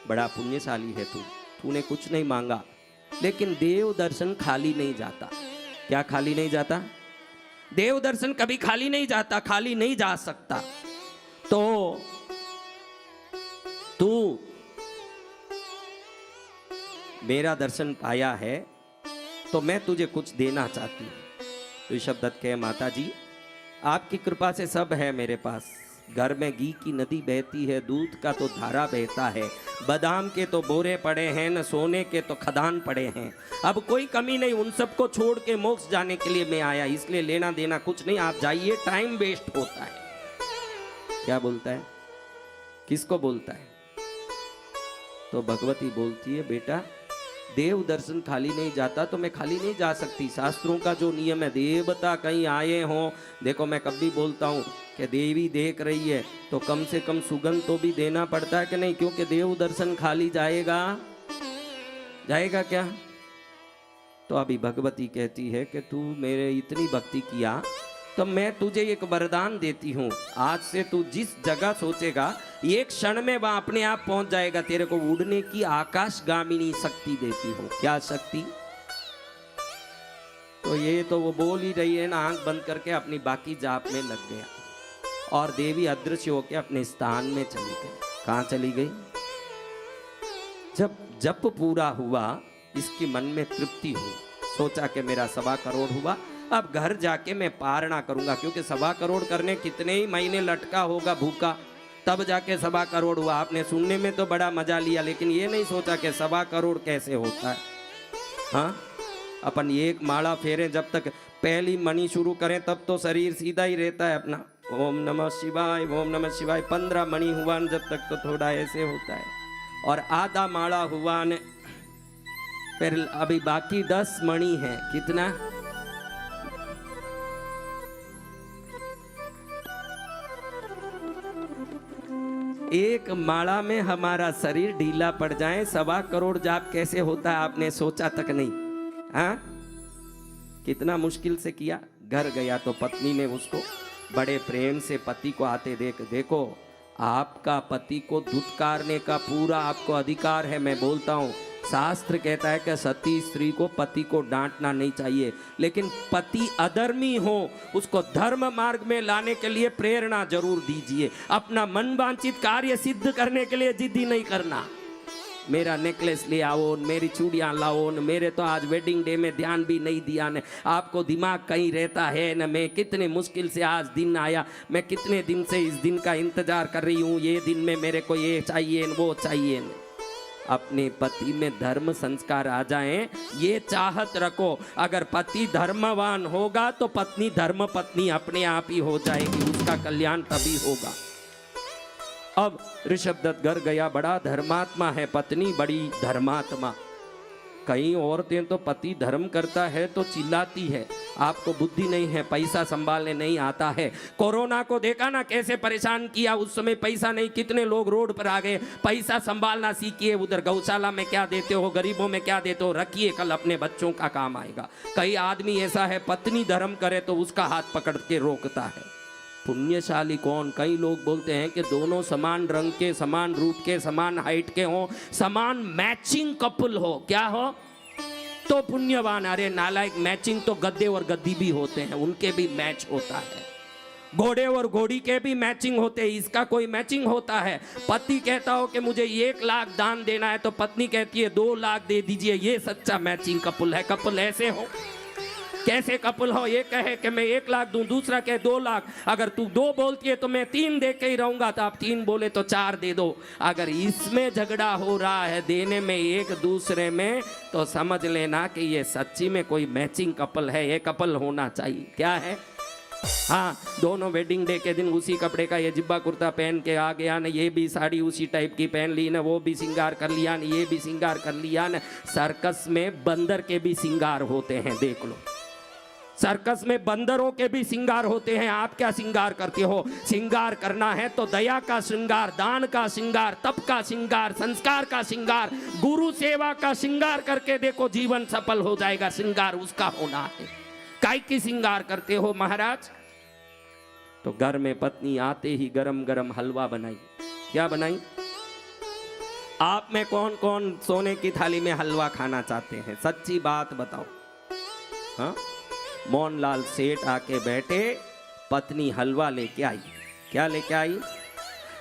बड़ा पुण्यशाली है तूने कुछ नहीं मांगा, लेकिन देव दर्शन खाली नहीं जाता। क्या खाली नहीं जाता? देव दर्शन कभी खाली नहीं जाता, खाली नहीं जा सकता। तो तू मेरा दर्शन पाया है तो मैं तुझे कुछ देना चाहती हूँ। ऋषभ दत्त कहे माता जी आपकी कृपा से सब है मेरे पास। घर में घी की नदी बहती है, दूध का तो धारा बहता है, बादाम के तो बोरे पड़े हैं, न सोने के तो खदान पड़े हैं। अब कोई कमी नहीं, उन सबको छोड़ के मोक्ष जाने के लिए मैं आया, इसलिए लेना देना कुछ नहीं, आप जाइए, टाइम वेस्ट होता है। क्या बोलता है? किसको बोलता है? तो भगवती बोलती है बेटा देव दर्शन खाली नहीं जाता, तो मैं खाली नहीं जा सकती। शास्त्रों का जो नियम है, देवता कहीं आए हों, देखो मैं कभी बोलता हूँ कि देवी देख रही है तो कम से कम सुगंध तो भी देना पड़ता है कि नहीं, क्योंकि देव दर्शन खाली जाएगा क्या? तो अभी भगवती कहती है कि तू मेरे इतनी भक्ति किया तो मैं तुझे एक वरदान देती हूँ। आज से तू जिस जगह सोचेगा एक क्षण में वहां अपने आप पहुंच जाएगा। तेरे को उड़ने की आकाशगामिनी शक्ति देती हूँ। क्या शक्ति? तो ये तो वो बोल ही रही है ना, आंख बंद करके अपनी बाकी जाप में लग गया और देवी अदृश्य होकर अपने स्थान में चली गई। कहाँ चली गई? जब जप पूरा हुआ इसके मन में तृप्ति हुई, सोचा कि मेरा 1.25 करोड़ हुआ, अब घर जाके मैं पारणा करूंगा, क्योंकि 1.25 करोड़ करने कितने ही महीने लटका होगा भूखा, तब जाके 1.25 करोड़ हुआ। आपने सुनने में तो बड़ा मजा लिया, लेकिन ये नहीं सोचा कि 1.25 करोड़ कैसे होता है। हाँ, अपन एक माला फेरे, जब तक पहली मणि शुरू करें तब तो शरीर सीधा ही रहता है अपना, ओम नमः शिवाय ओम नमः शिवाय। 15 मणि हुआ जब तक तो थोड़ा ऐसे होता है, और आधा माला हुआ ने फिर अभी बाकी 10 मणि है। कितना? एक माला में हमारा शरीर ढीला पड़ जाए। 1.25 करोड़ जाप कैसे होता है आपने सोचा तक नहीं। हाँ, कितना मुश्किल से किया। घर गया तो पत्नी ने उसको बड़े प्रेम से पति को आते देखो आपका पति को धुतकारने का पूरा आपको अधिकार है। मैं बोलता हूँ शास्त्र कहता है कि सती स्त्री को पति को डांटना नहीं चाहिए, लेकिन पति अधर्मी हो उसको धर्म मार्ग में लाने के लिए प्रेरणा जरूर दीजिए। अपना मन वांछित कार्य सिद्ध करने के लिए जिद्दी नहीं करना। मेरा नेकलेस ले आओ, मेरी चूड़ियाँ लाओ, मेरे तो आज वेडिंग डे में ध्यान भी नहीं दिया ने। आपको दिमाग कहीं रहता है न? मैं कितने मुश्किल से आज दिन आया, मैं कितने दिन से इस दिन का इंतजार कर रही हूँ, ये दिन में मेरे को ये चाहिए वो चाहिए। अपने पति में धर्म संस्कार आ जाएं, ये चाहत रखो। अगर पति धर्मवान होगा तो पत्नी धर्म पत्नी अपने आप ही हो जाएगी, उसका कल्याण तभी होगा। अब ऋषभदत्त घर गया, बड़ा धर्मात्मा है, पत्नी बड़ी धर्मात्मा। कई औरतें तो पति धर्म करता है तो चिल्लाती है, आपको बुद्धि नहीं है, पैसा संभालने नहीं आता है। कोरोना को देखा ना कैसे परेशान किया, उस समय पैसा नहीं, कितने लोग रोड पर आ गए। पैसा संभालना सीखिए, उधर गौशाला में क्या देते हो, गरीबों में क्या देते हो, रखिए, कल अपने बच्चों का काम आएगा। कई आदमी ऐसा है, पत्नी धर्म करे तो उसका हाथ पकड़ के रोकता है। पुण्यशाली कौन? कई लोग बोलते हैं कि दोनों समान रंग के, समान रूप के, समान हाइट के हों, समान मैचिंग कपल हो, क्या हो तो पुण्यवान। अरे नालायक, मैचिंग तो गद्दे और गद्दी भी होते हैं, उनके भी मैच होता है। घोड़े और घोड़ी के भी मैचिंग होते हैं, इसका कोई मैचिंग होता है। पति कहता हो कि मुझे 1 लाख दान देना है तो पत्नी कहती है 2 लाख दे दीजिए, ये सच्चा मैचिंग कपल है। कपल ऐसे हो, कैसे कपल हो? ये कहे कि मैं 1 लाख दूं, दूसरा कहे 2 लाख। अगर तू 2 बोलती है तो मैं 3 दे के ही रहूंगा, तो आप 3 बोले तो 4 दे दो। अगर इसमें झगड़ा हो रहा है देने में एक दूसरे में, तो समझ लेना कि ये सच्ची में कोई मैचिंग कपल है। ये कपल होना चाहिए। क्या है? हाँ, दोनों वेडिंग डे के दिन उसी कपड़े का ये जिब्बा कुर्ता पहन के आ गया ना, ये भी साड़ी उसी टाइप की पहन ली ना, वो भी सिंगार कर लिया ना, ये भी सिंगार कर लिया ना। सर्कस में बंदर के भी सिंगार होते हैं, देख लो। सर्कस में बंदरों के भी सिंगार होते हैं। आप क्या सिंगार करते हो? सिंगार करना है तो दया का श्रृंगार, दान का श्रृंगार, तप का श्रृंगार, संस्कार का श्रृंगार, गुरु सेवा का श्रृंगार करके देखो, जीवन सफल हो जाएगा। श्रृंगार उसका होना है। काय की श्रृंगार करते हो महाराज? तो घर में पत्नी आते ही गरम गरम हलवा बनाई। क्या बनाई? आप में कौन कौन सोने की थाली में हलवा खाना चाहते हैं? सच्ची बात बताओ। हाँ, मोहनलाल सेठ आके बैठे, पत्नी हलवा लेके आई। क्या लेके आई?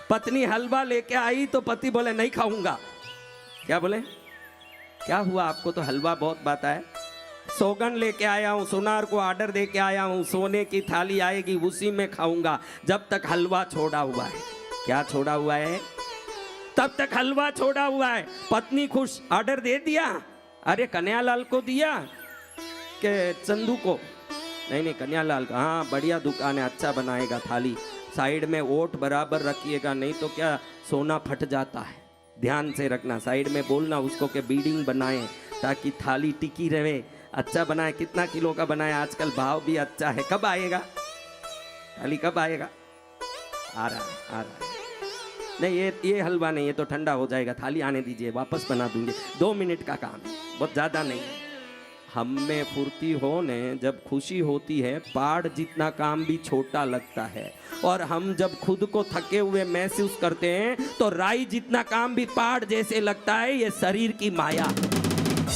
पत्नी हलवा लेके आई तो पति बोले नहीं खाऊंगा। क्या बोले? क्या हुआ आपको? तो हलवा बहुत बाता है। सौगन लेके आया हूँ, सोनार को ऑर्डर दे के आया हूँ, सोने की थाली आएगी उसी में खाऊंगा, जब तक हलवा छोड़ा हुआ है। क्या छोड़ा हुआ है? तब तक हलवा छोड़ा हुआ है। पत्नी खुश, ऑर्डर दे दिया। अरे कन्हैयालाल को दिया कि चंदू को? नहीं, कन्हैयालाल का। हाँ, बढ़िया दुकान है, अच्छा बनाएगा थाली। साइड में ओट बराबर रखिएगा, नहीं तो क्या सोना फट जाता है। ध्यान से रखना, साइड में बोलना उसको कि बीडिंग बनाए ताकि थाली टिकी रहे। अच्छा बनाए। कितना किलो का बनाए? आजकल भाव भी अच्छा है। कब आएगा थाली? कब आएगा? आ रहा है, आ रहा है। नहीं, ये हलवा नहीं, ये तो ठंडा हो जाएगा। थाली आने दीजिए, वापस बना दूंगे। 2 मिनट का काम है, बहुत ज़्यादा नहीं। हम में फुर्ती होने जब खुशी होती है, पहाड़ जितना काम भी छोटा लगता है। और हम जब खुद को थके हुए महसूस करते हैं तो राई जितना काम भी पहाड़ जैसे लगता है। ये शरीर की माया।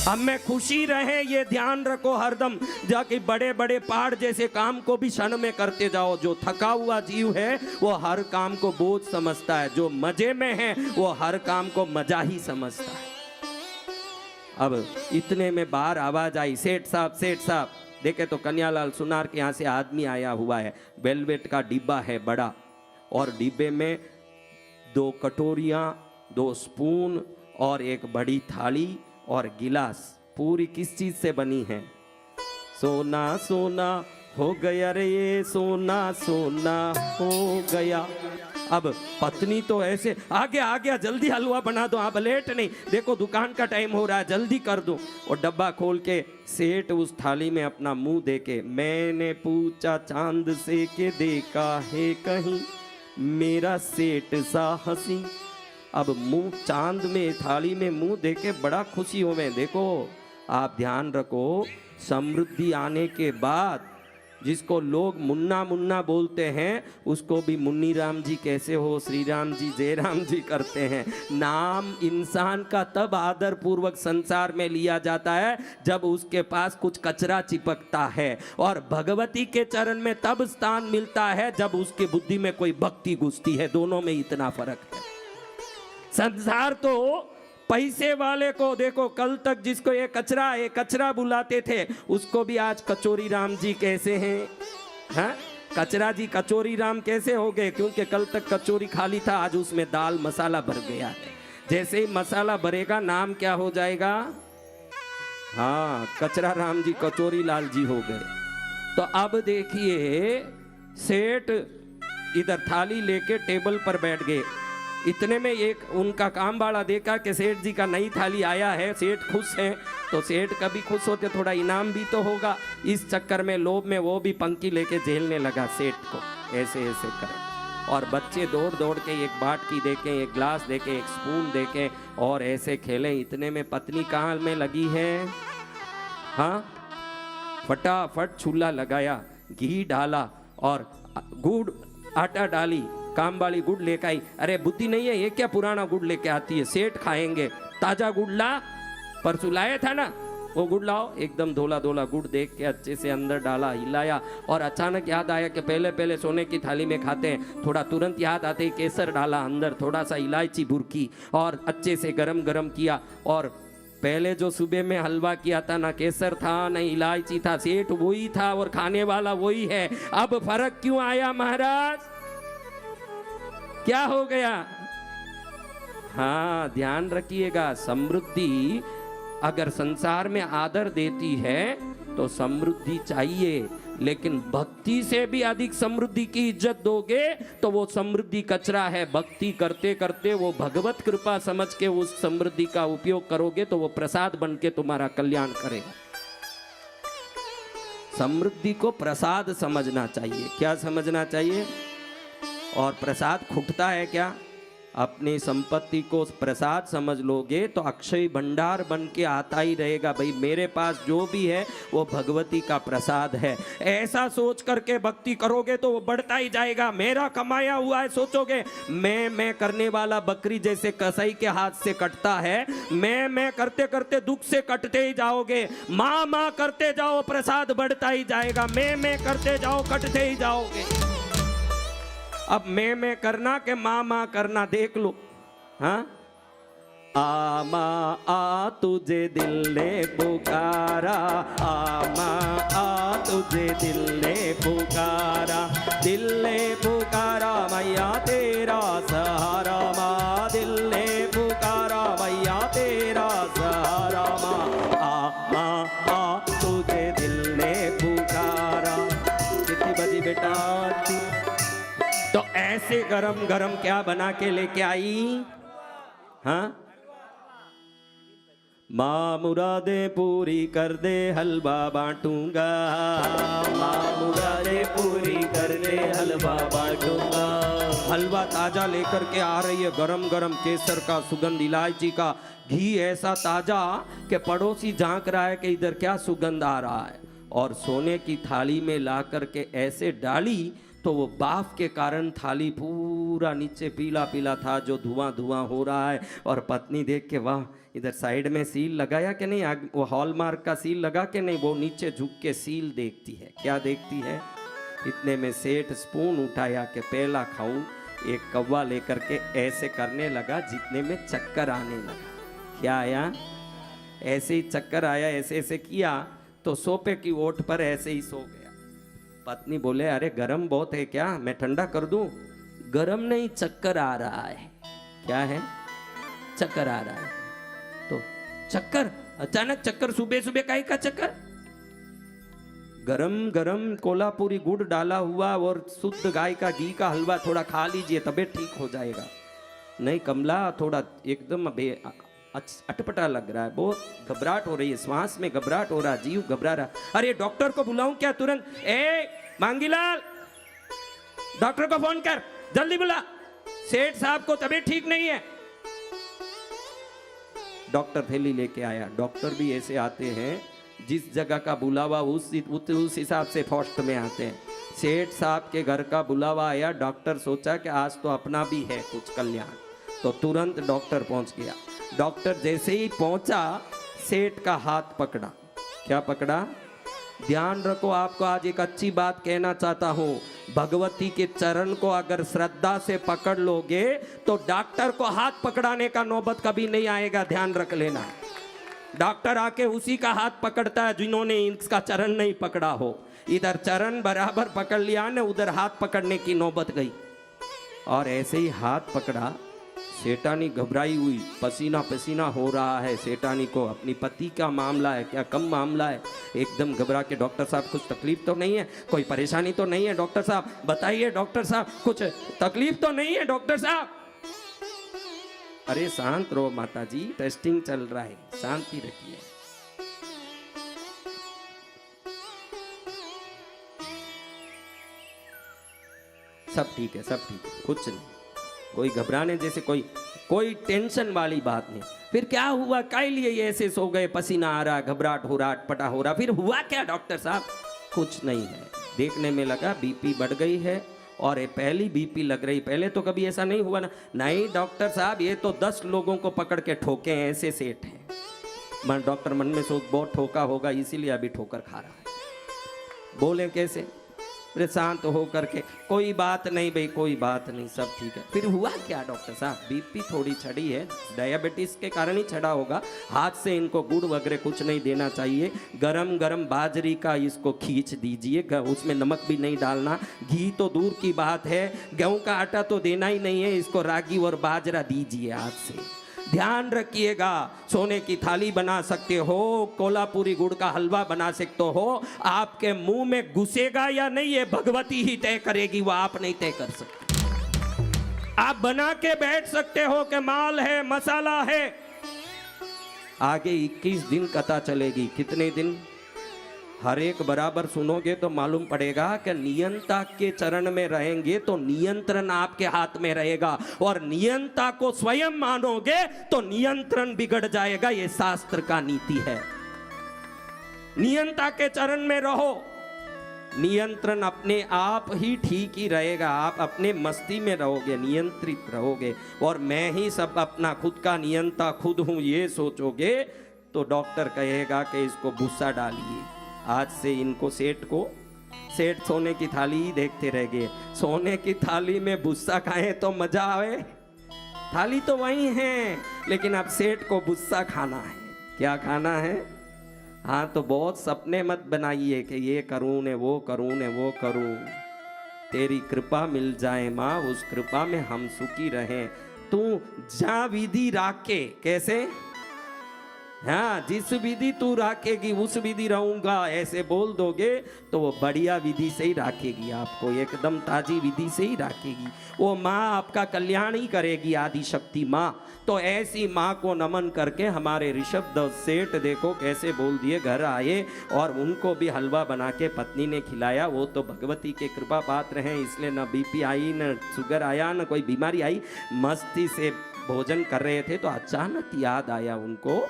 हम में खुशी रहे ये ध्यान रखो हरदम, जाके बड़े बड़े पहाड़ जैसे काम को भी क्षण में करते जाओ। जो थका हुआ जीव है वो हर काम को बोझ समझता है, जो मजे में है वो हर काम को मजा ही समझता है। अब इतने में बाहर आवाज आई, सेठ साहब, सेठ साहब। देखे तो कन्हैयालाल सुनार के यहाँ से आदमी आया हुआ है। वेलवेट का डिब्बा है बड़ा, और डिब्बे में 2 कटोरियाँ, 2 स्पून और एक बड़ी थाली और गिलास। पूरी किस चीज से बनी है? सोना सोना हो गया रे, ये सोना सोना हो गया। अब पत्नी तो ऐसे आ गया जल्दी हलवा बना दो, आप लेट नहीं, देखो दुकान का टाइम हो रहा है, जल्दी कर दो। और डब्बा खोल के सेठ उस थाली में अपना मुंह देके, मैंने पूछा चांद से के देखा है कहीं मेरा सेठ सा हंसी। अब मुंह चांद में, थाली में मुंह देके बड़ा खुशी हो में। देखो आप ध्यान रखो, समृद्धि आने के बाद जिसको लोग मुन्ना मुन्ना बोलते हैं उसको भी मुन्नी राम जी कैसे हो, श्री राम जी, जय राम जी करते हैं। नाम इंसान का तब आदर पूर्वक संसार में लिया जाता है जब उसके पास कुछ कचरा चिपकता है, और भगवती के चरण में तब स्थान मिलता है जब उसकी बुद्धि में कोई भक्ति घुसती है। दोनों में इतना फर्क है। संसार तो पैसे वाले को देखो, कल तक जिसको ये कचरा बुलाते थे उसको भी आज कचोरी राम जी कैसे हैं? हाँ, कचरा जी कचोरी राम कैसे हो गए? क्योंकि कल तक कचोरी खाली था, आज उसमें दाल मसाला भर गया है। जैसे ही मसाला भरेगा नाम क्या हो जाएगा? हाँ, कचरा राम जी कचोरी लाल जी हो गए। तो अब देखिए सेठ इधर थाली लेके टेबल पर बैठ गए। इतने में एक उनका काम वाला देखा कि सेठ जी का नई थाली आया है, सेठ खुश हैं। तो सेठ कभी खुश होते थोड़ा इनाम भी तो होगा। इस चक्कर में लोभ में वो भी पंक्ति लेके झेलने लगा सेठ को, ऐसे ऐसे करें। और बच्चे दौड़ दौड़ के एक बाटकी देके, एक ग्लास देके, एक स्पून देके और ऐसे खेलें। इतने में पत्नी कहाँ में लगी है? हाँ, फटाफट चूल्हा लगाया, घी डाला और गुड़ आटा डाली, काम वाली गुड़ लेकर आई। अरे बुद्धि नहीं है, ये क्या पुराना गुड़ लेके आती है, सेठ खाएंगे, ताजा गुड़ ला, परसों लाया था ना वो गुड़ लाओ। एकदम धोला धोला गुड़ देख के अच्छे से अंदर डाला, हिलाया और अचानक याद आया कि पहले पहले सोने की थाली में खाते हैं। थोड़ा तुरंत याद आते ही केसर डाला अंदर, थोड़ा सा इलायची भुरकी और अच्छे से गरम गरम किया। और पहले जो सुबह में हलवा किया था ना केसर था ना इलायची था, सेठ वही था और खाने वाला वही है। अब फर्क क्यों आया महाराज? क्या हो गया? हाँ, ध्यान रखिएगा, समृद्धि अगर संसार में आदर देती है तो समृद्धि चाहिए, लेकिन भक्ति से भी अधिक समृद्धि की इज्जत दोगे तो वो समृद्धि कचरा है। भक्ति करते करते वो भगवत कृपा समझ के उस समृद्धि का उपयोग करोगे तो वो प्रसाद बन के तुम्हारा कल्याण करेगा। समृद्धि को प्रसाद समझना चाहिए। क्या समझना चाहिए? और प्रसाद खुटता है क्या? अपनी संपत्ति को प्रसाद समझ लोगे तो अक्षय भंडार बन के आता ही रहेगा। भाई मेरे पास जो भी है वो भगवती का प्रसाद है, ऐसा सोच करके भक्ति करोगे तो वो बढ़ता ही जाएगा। मेरा कमाया हुआ है सोचोगे, मैं करने वाला बकरी जैसे कसाई के हाथ से कटता है, मैं करते करते दुख से कटते ही जाओगे। माँ करते जाओ, प्रसाद बढ़ता ही जाएगा। मैं करते जाओ, कटते ही जाओगे। अब मैं करना के माँ करना देख लो। हाँ, आ माँ आ तुझे दिल ने पुकारा, आ माँ आ तुझे दिल ने पुकारा, दिल ने पुकारा मैया तेरा सहारा, माँ दिल ने पुकारा मैया तेरा सहारा, माँ आ तुझे दिल ने पुकारा। कितनी बजी बेटा? तो ऐसे गरम गरम क्या बना के लेके आई? हाँ, माँ मुरादे पूरी कर दे हलवा बांटूंगा, माँ मुरादे पूरी कर दे हलवा बांटूंगा। हलवा ताजा लेकर के आ रही है, गरम गरम केसर का सुगंध, इलायची का घी ऐसा ताजा कि पड़ोसी झांक रहा है कि इधर क्या सुगंध आ रहा है। और सोने की थाली में ला करके ऐसे डाली तो वो बाफ के कारण थाली पूरा नीचे पीला पीला था, जो धुआं धुआं हो रहा है। और पत्नी देख के वाह, इधर साइड में सील लगाया कि नहीं, वो हॉलमार्क का सील लगा के नहीं, वो नीचे झुक के सील देखती है। क्या देखती है? इतने में सेठ स्पून उठाया कि पहला खाऊं। एक कौवा लेकर के ऐसे करने लगा, जितने में चक्कर आने लगा। क्या आया? ऐसे ही चक्कर आया, ऐसे ऐसे किया तो सोफे की ओट पर ऐसे ही सो गया। पत्नी बोले, अरे गरम बहुत है क्या, मैं ठंडा कर दूं? गरम नहीं, चक्कर आ रहा है। क्या है? चक्कर आ रहा है। तो चक्कर, अचानक चक्कर, सुबह सुबह काहे का चक्कर? गरम गरम कोल्हापुरी गुड़ डाला हुआ और शुद्ध गाय का घी का हलवा थोड़ा खा लीजिए, तबीयत ठीक हो जाएगा। नहीं कमला, थोड़ा एकदम अटपटा लग रहा है, बहुत घबराहट हो रही है, श्वास में घबराहट हो रहा, जीव घबरा रहा। अरे डॉक्टर को बुलाऊं क्या तुरंत? ए मांगीलाल, डॉक्टर को फोन कर, जल्दी बुला, सेठ साहब को तबीयत ठीक नहीं है। डॉक्टर थैली लेके आया। डॉक्टर भी ऐसे आते हैं, जिस जगह का बुलावा उस हिसाब से फर्स्ट में आते हैं। सेठ साहब के घर का बुलावा आया, डॉक्टर सोचा कि आज तो अपना भी है कुछ कल्याण, तो तुरंत डॉक्टर पहुंच गया। डॉक्टर जैसे ही पहुंचा, सेठ का हाथ पकड़ा। क्या पकड़ा? ध्यान रखो, आपको आज एक अच्छी बात कहना चाहता हूं। भगवती के चरण को अगर श्रद्धा से पकड़ लोगे तो डॉक्टर को हाथ पकड़ाने का नौबत कभी नहीं आएगा, ध्यान रख लेना। डॉक्टर आके उसी का हाथ पकड़ता है जिन्होंने इसका चरण नहीं पकड़ा हो। इधर चरण बराबर पकड़ लिया ने, उधर हाथ पकड़ने की नौबत गई। और ऐसे ही हाथ पकड़ा, सेठानी घबराई हुई, पसीना पसीना हो रहा है सेठानी को, अपनी पति का मामला है, क्या कम मामला है। एकदम घबरा के, डॉक्टर साहब कुछ तकलीफ तो नहीं है, कोई परेशानी तो नहीं है डॉक्टर साहब, बताइए डॉक्टर साहब, कुछ तकलीफ तो नहीं है डॉक्टर साहब। अरे शांत रहो माता जी, टेस्टिंग चल रहा है, शांति रखिए। सब ठीक है, सब ठीक है, कुछ नहीं, कोई घबराने जैसे कोई टेंशन वाली बात नहीं। फिर क्या हुआ, काय लिए ये ऐसे सो गए, पसीना आ रहा, घबराहट हो रहा, अटपटा हो रहा, फिर हुआ क्या डॉक्टर साहब? कुछ नहीं है, देखने में लगा बीपी बढ़ गई है और ये पहली बीपी लग रही, पहले तो कभी ऐसा नहीं हुआ ना। नहीं डॉक्टर साहब, ये तो 10 लोगों को पकड़ के ठोके हैं, ऐसे सेठ हैं। डॉक्टर मन में सोच बहुत ठोका होगा इसीलिए अभी ठोकर खा रहा है। बोले कैसे? शांत हो करके, कोई बात नहीं भाई, कोई बात नहीं, सब ठीक है। फिर हुआ क्या डॉक्टर साहब? बीपी थोड़ी चढ़ी है, डायबिटीज के कारण ही चढ़ा होगा। हाथ से इनको गुड़ वगैरह कुछ नहीं देना चाहिए, गरम गरम बाजरी का इसको खींच दीजिए, उसमें नमक भी नहीं डालना, घी तो दूर की बात है, गेहूं का आटा तो देना ही नहीं है, इसको रागी और बाजरा दीजिए हाथ से। ध्यान रखिएगा, सोने की थाली बना सकते हो, कोल्हापुरी गुड़ का हलवा बना सकते हो, आपके मुंह में घुसेगा या नहीं ये भगवती ही तय करेगी, वो आप नहीं तय कर सकते। आप बना के बैठ सकते हो कि माल है, मसाला है, आगे 21 दिन कथा चलेगी। कितने दिन? हर एक बराबर सुनोगे तो मालूम पड़ेगा कि नियंता के चरण में रहेंगे तो नियंत्रण आपके हाथ में रहेगा, और नियंता को स्वयं मानोगे तो नियंत्रण बिगड़ जाएगा। ये शास्त्र का नीति है। नियंता के चरण में रहो, नियंत्रण अपने आप ही ठीक ही रहेगा। आप अपने मस्ती में रहोगे, नियंत्रित रहोगे, और मैं ही सब अपना खुद का नियंता खुद हूं ये सोचोगे तो डॉक्टर कहेगा कि इसको भूसा डालिए। आज से इनको सेठ सोने की थाली ही देखते रह गए। सोने की थाली में भूसा खाएं तो मजा आवे, थाली तो वही है, लेकिन अब सेठ को भूसा खाना है। क्या खाना है? हाँ, तो बहुत सपने मत बनाइए कि ये करूँ ने वो करूँ ने वो करूँ। तेरी कृपा मिल जाए माँ, उस कृपा में हम सुखी रहें। तू जा विधि राखे, कैसे? हाँ, जिस विधि तू राखेगी उस विधि रहूंगा, ऐसे बोल दोगे तो वो बढ़िया विधि से ही राखेगी, आपको एकदम ताजी विधि से ही राखेगी। वो माँ आपका कल्याण ही करेगी, आदि शक्ति माँ। तो ऐसी माँ को नमन करके हमारे ऋषभ दत्त सेठ देखो कैसे बोल दिए, घर आए और उनको भी हलवा बना के पत्नी ने खिलाया। वो तो भगवती के कृपा पात्र हैं, इसलिए न बीपी आई, न शुगर आया, न कोई बीमारी आई। मस्ती से भोजन कर रहे थे तो अचानक याद आया उनको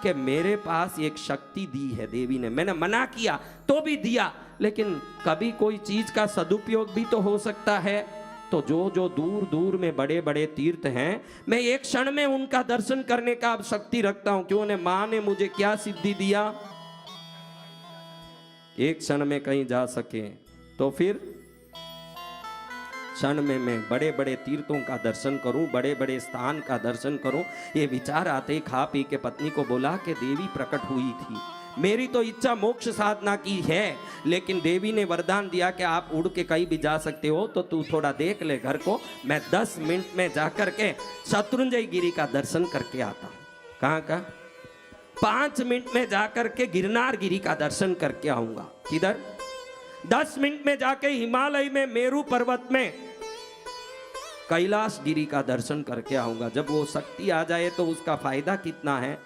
कि मेरे पास एक शक्ति दी है देवी ने, मैंने मना किया तो भी दिया, लेकिन कभी कोई चीज का सदुपयोग भी तो हो सकता है। तो जो दूर दूर में बड़े बड़े तीर्थ हैं, मैं एक क्षण में उनका दर्शन करने का अब शक्ति रखता हूं। क्यों ने? माँ ने मुझे क्या सिद्धि दिया? एक क्षण में कहीं जा सके, तो फिर क्षण में मैं बड़े बड़े तीर्थों का दर्शन करूं, बड़े बड़े स्थान का दर्शन करूं। ये विचार आते खा पी के पत्नी को बोला कि देवी प्रकट हुई थी, मेरी तो इच्छा मोक्ष साधना की है, लेकिन देवी ने वरदान दिया कि आप उड़ के कहीं भी जा सकते हो, तो तू थोड़ा देख ले घर को, मैं 10 मिनट में जाकर के शत्रुंजय गिरी का दर्शन करके आता हूँ। कहाँ का? 5 मिनट में जाकर के गिरनार गिरी का दर्शन करके आऊंगा। किधर? 10 मिनट में जाके हिमालय में मेरू पर्वत में कैलाश गिरी का दर्शन करके आऊंगा। जब वो शक्ति आ जाए तो उसका फायदा कितना है,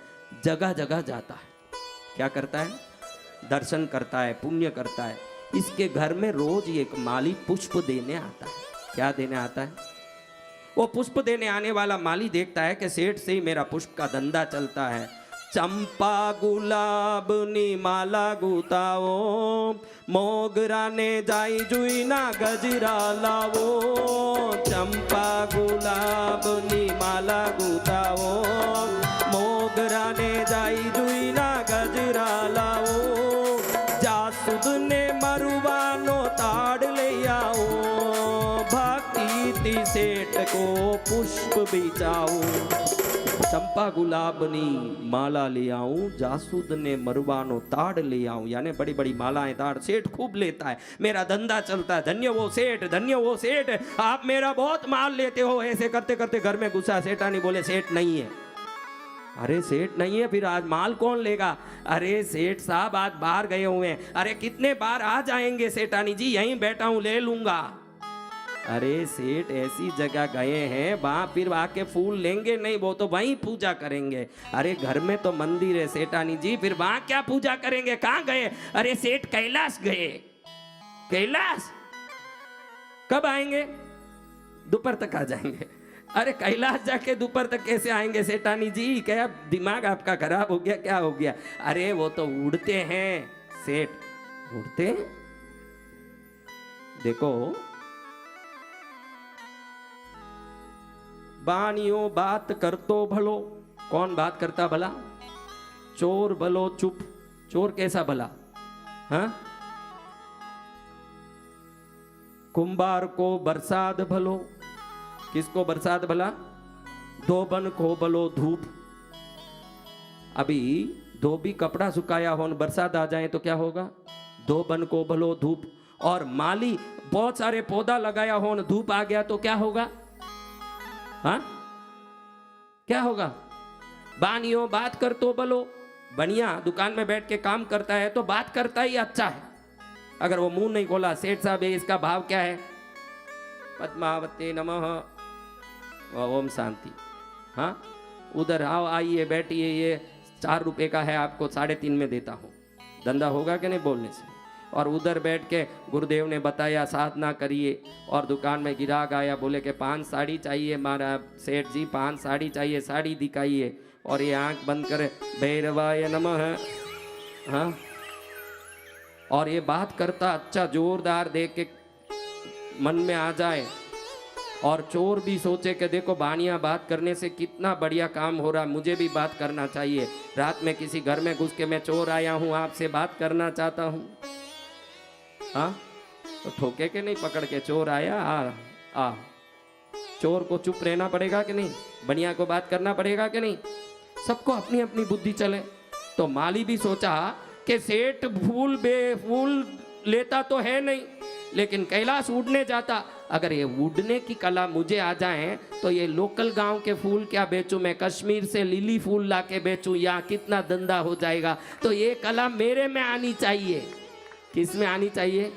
जगह जगह जाता है, क्या करता है? दर्शन करता है, पुण्य करता है। इसके घर में रोज एक माली पुष्प देने आता है। क्या देने आता है? वो पुष्प देने आने वाला माली देखता है कि सेठ से ही मेरा पुष्प का धंधा चलता है। चंपा गुलाब नी माला गुताओ, मोगरा ने जाई जुई ना गजरा लावो। चंपा गुलाब नी माला गुताओ, मोगरा ने जाई जुई ना गजरा लावो। जासुद ने मरुवानो ताड़ ले आओ, भक्ति ती सेठ को पुष्प बिचाओ। चंपा गुलाबनी माला ले आऊं, जासूद ने मरवानो ताड़ ले आऊं। यानी बड़ी बड़ी मालाएं ताड़ सेठ खूब लेता है, मेरा धंधा चलता है। धन्य वो सेठ, धन्य वो सेठ, आप मेरा बहुत माल लेते हो। ऐसे करते करते घर में घुसा। सेठानी बोले सेठ नहीं है। अरे सेठ नहीं है, फिर आज माल कौन लेगा? अरे सेठ साहब आज बाहर गए हुए हैं। अरे कितने बार आ जाएंगे सेठानी जी? यहीं बैठा हूं, ले लूंगा। अरे सेठ ऐसी जगह गए हैं, वहां फिर आके फूल लेंगे नहीं, वो तो वहीं पूजा करेंगे। अरे घर में तो मंदिर है सेठानी जी, फिर वहां क्या पूजा करेंगे? कहाँ गए? अरे सेठ कैलाश गए। कैलाश कब आएंगे? दोपहर तक आ जाएंगे। अरे कैलाश जाके दोपहर तक कैसे आएंगे सेठानी जी? क्या दिमाग आपका खराब हो गया? क्या हो गया? अरे वो तो उड़ते हैं सेठ, उड़ते हैं। देखो बानियों बात कर तो भलो, कौन बात करता भला? चोर भलो चुप। चोर कैसा भला? हाँ? कुंभार को बरसात भलो, किसको बरसात भला? धोबन को भलो धूप। अभी धोबी कपड़ा सुखाया हो, बरसात आ जाए तो क्या होगा? धोबन को भलो धूप। और माली बहुत सारे पौधा लगाया हो, धूप आ गया तो क्या होगा? हाँ क्या होगा? बानियों बात कर तो भलो, बनिया दुकान में बैठ के काम करता है तो बात करता ही अच्छा है। अगर वो मुंह नहीं खोला, सेठ साहब इसका भाव क्या है? पद्मावती नमः, ओम शांति। हाँ उधर आओ, आइए बैठिए, ये 4 रुपए का है, आपको 3.5 में देता हूँ। धंधा होगा कि नहीं बोलने से? और उधर बैठ के गुरुदेव ने बताया साधना करिए, और दुकान में गिराक आया, बोले कि 5 साड़ी चाहिए मारा सेठ जी, 5 साड़ी चाहिए, साड़ी दिखाइए। और ये आंख बंद करे भैरवाय नमः। हाँ और ये बात करता अच्छा जोरदार देख के मन में आ जाए, और चोर भी सोचे कि देखो बानिया बात करने से कितना बढ़िया काम हो रहा है, मुझे भी बात करना चाहिए। रात में किसी घर में घुस के मैं चोर आया हूँ, आपसे बात करना चाहता हूँ। हाँ तो ठोके के नहीं, पकड़ के चोर आया, आ चोर को चुप रहना पड़ेगा कि नहीं? बनिया को बात करना पड़ेगा कि नहीं? सबको अपनी अपनी बुद्धि चले। तो माली भी सोचा कि सेठ फूल लेता तो है नहीं, लेकिन कैलाश उड़ने जाता। अगर ये उड़ने की कला मुझे आ जाए तो ये लोकल गांव के फूल क्या बेचूं मैं? कश्मीर से लिली फूल लाके बेचूं, या कितना धंधा हो जाएगा। तो ये कला मेरे में आनी चाहिए। किस में आनी चाहिए?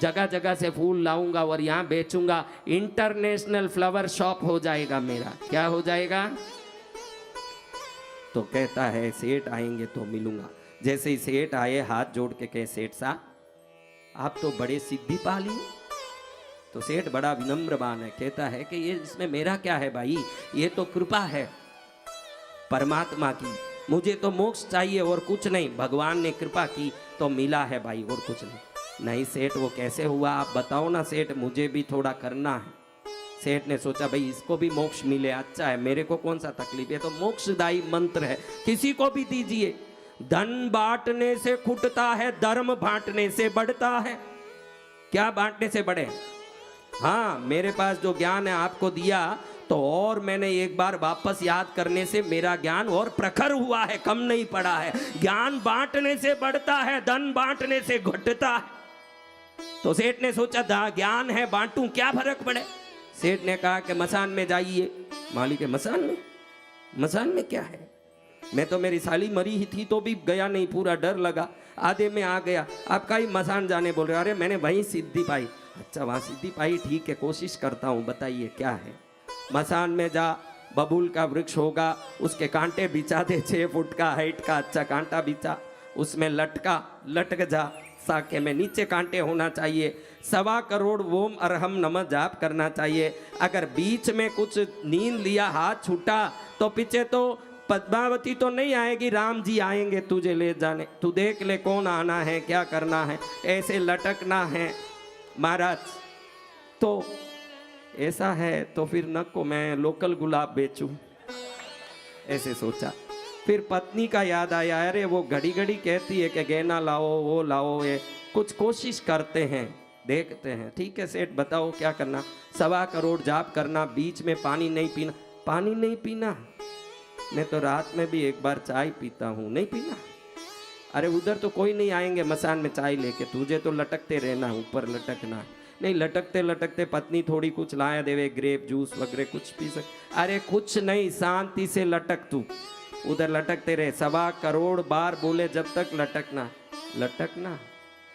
जगह जगह से फूल लाऊंगा और यहाँ बेचूंगा। इंटरनेशनल फ्लावर शॉप हो जाएगा मेरा। क्या हो जाएगा? तो कहता है सेठ आएंगे तो मिलूंगा। जैसे ही सेठ आए हाथ जोड़ के कहे सेठ साहब आप तो बड़े सिद्धि पा लिए। तो सेठ बड़ा विनम्रवान है, कहता है कि ये इसमें मेरा क्या है भाई, ये तो कृपा है परमात्मा की, मुझे तो मोक्ष चाहिए और कुछ नहीं। भगवान ने कृपा की तो मिला है भाई, और कुछ नहीं। नहीं सेठ वो कैसे हुआ आप बताओ ना सेठ, मुझे भी थोड़ा करना है। सेठ ने सोचा भाई इसको भी मोक्ष मिले अच्छा है, मेरे को कौन सा तकलीफ है। तो मोक्षदायी मंत्र है, किसी को भी दीजिए। धन बांटने से खुटता है, धर्म बांटने से बढ़ता है। क्या बांटने से बढ़े? हाँ मेरे पास जो ज्ञान है आपको दिया, तो और मैंने एक बार वापस याद करने से मेरा ज्ञान और प्रखर हुआ है, कम नहीं पड़ा है। ज्ञान बांटने से बढ़ता है, धन बांटने से घटता है। तो सेठ ने सोचा ज्ञान है बांटूं, क्या फर्क पड़े। सेठ ने कहा कि मसान में जाइए। मालिक है मसान में? मसान में क्या है? मैं तो मेरी साली मरी ही थी तो भी गया नहीं, पूरा डर लगा, आधे में आ गया। आपका ही मसान जाने बोल रहे। अरे मैंने वहीं सिद्धि पाई। अच्छा वहाँ सिद्धि पाई, ठीक है कोशिश करता हूँ, बताइए क्या है। मसान में जा, बबूल का वृक्ष होगा, उसके कांटे बिछा दे, 6 फुट का हाइट का अच्छा कांटा बिछा, उसमें लटक जा। साके में नीचे कांटे होना चाहिए। 1.25 करोड़ ओम अरहम नमः जाप करना चाहिए। अगर बीच में कुछ नींद लिया, हाथ छूटा, तो पीछे तो पद्मावती तो नहीं आएगी, राम जी आएंगे तुझे ले जाने। तू देख ले कौन आना है, क्या करना है, ऐसे लटकना है महाराज। तो ऐसा है तो फिर नको मैं लोकल गुलाब बेचूं, ऐसे सोचा। फिर पत्नी का याद आया, अरे वो घड़ी घड़ी कहती है कि गहना लाओ वो लाओ, ये कुछ कोशिश करते हैं देखते हैं। ठीक है सेठ बताओ क्या करना। 1.25 करोड़ जाप करना, बीच में पानी नहीं पीना। पानी नहीं पीना? मैं तो रात में भी एक बार चाय पीता हूँ, नहीं पीना? अरे उधर तो कोई नहीं आएंगे मसान में चाय लेके, तुझे तो लटकते रहना, ऊपर लटकना नहीं। लटकते लटकते पत्नी थोड़ी कुछ लाया देवे, ग्रेप जूस वगैरह कुछ पी सक। अरे कुछ नहीं, शांति से लटक तू, उधर लटकते रहे। 1.25 करोड़ बार बोले जब तक लटकना लटकना,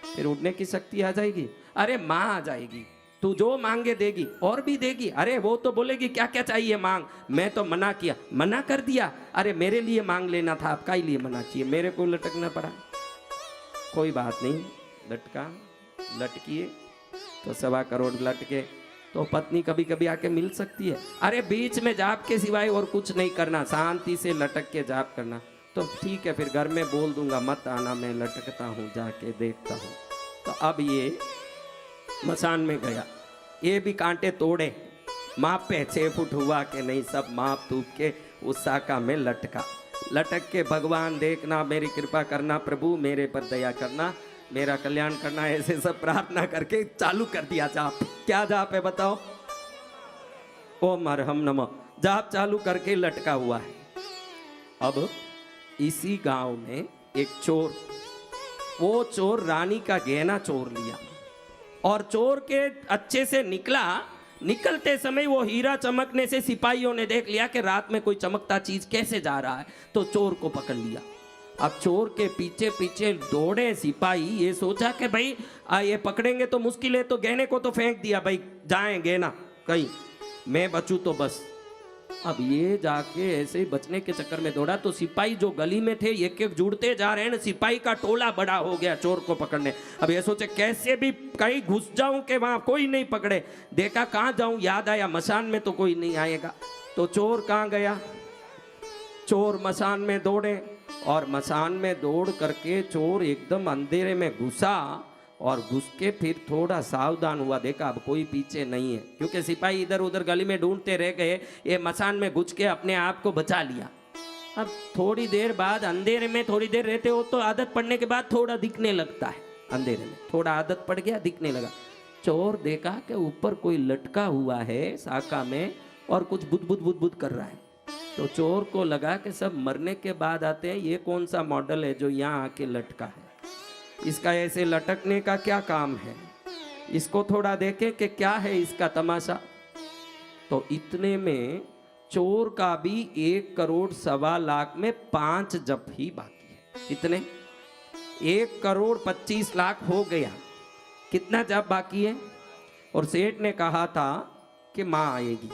फिर उठने की शक्ति आ जाएगी। अरे माँ आ जाएगी, तू जो मांगे देगी और भी देगी। अरे वो तो बोलेगी क्या क्या चाहिए मांग, मैं तो मना किया, मना कर दिया। अरे मेरे लिए मांग लेना था, आपका ही लिए मना किए, मेरे को लटकना पड़ा। कोई बात नहीं, लटका लटकिए तो 1.25 करोड़ लटके तो पत्नी कभी कभी आके मिल सकती है। अरे बीच में जाप के सिवाय और कुछ नहीं करना, शांति से लटक के जाप करना। तो ठीक है, फिर घर में बोल दूंगा मत आना, मैं लटकता हूँ, जाके देखता हूँ। तो अब ये मसान में गया, ये भी कांटे तोड़े, माप पे 6 फुट हुआ कि नहीं, सब माप तूप के उस शाखा में लटका। लटक के भगवान देखना, मेरी कृपा करना प्रभु, मेरे पर दया करना, मेरा कल्याण करना, ऐसे सब प्रार्थना करके चालू कर दिया जाप। क्या जाप है बताओ? ओम अरहम नमः जाप चालू करके लटका हुआ है। अब इसी गांव में एक चोर, वो चोर रानी का गहना चोर लिया और चोर के अच्छे से निकला। निकलते समय वो हीरा चमकने से सिपाहियों ने देख लिया कि रात में कोई चमकता चीज कैसे जा रहा है, तो चोर को पकड़ लिया। अब चोर के पीछे पीछे दौड़े सिपाही, ये सोचा कि भाई ये पकड़ेंगे तो मुश्किल है, तो गहने को तो फेंक दिया, भाई जाए गहना कहीं, मैं बचूं तो बस। अब ये जाके ऐसे ही बचने के चक्कर में दौड़ा तो सिपाही जो गली में थे एक एक जुड़ते जा रहे हैं, सिपाही का टोला बड़ा हो गया चोर को पकड़ने। अब ये सोचे कैसे भी कहीं घुस जाऊं कि वहां कोई नहीं पकड़े। देखा कहाँ जाऊं, याद आया मसान में तो कोई नहीं आएगा। तो चोर कहाँ गया? चोर मसान में दौड़े और मसान में दौड़ करके चोर एकदम अंधेरे में घुसा और घुस के फिर थोड़ा सावधान हुआ, देखा अब कोई पीछे नहीं है, क्योंकि सिपाही इधर उधर गली में ढूंढते रह गए। ये मसान में घुस के अपने आप को बचा लिया। अब थोड़ी देर बाद, अंधेरे में थोड़ी देर रहते हो तो आदत पड़ने के बाद थोड़ा दिखने लगता है, अंधेरे में थोड़ा आदत पड़ गया, दिखने लगा। चोर देखा कि ऊपर कोई लटका हुआ है शाखा में और कुछ बुद बुद बुद बुद कर रहा है। तो चोर को लगा कि सब मरने के बाद आते हैं, ये कौन सा मॉडल है जो यहाँ आके लटका है, इसका ऐसे लटकने का क्या काम है, इसको थोड़ा देखें कि क्या है इसका तमाशा। तो इतने में चोर का भी 1 करोड़ 1.25 लाख में 5 जप ही बाकी है। कितने? 1 करोड़ 25 लाख हो गया, कितना जप बाकी है? और सेठ ने कहा था कि माँ आएगी,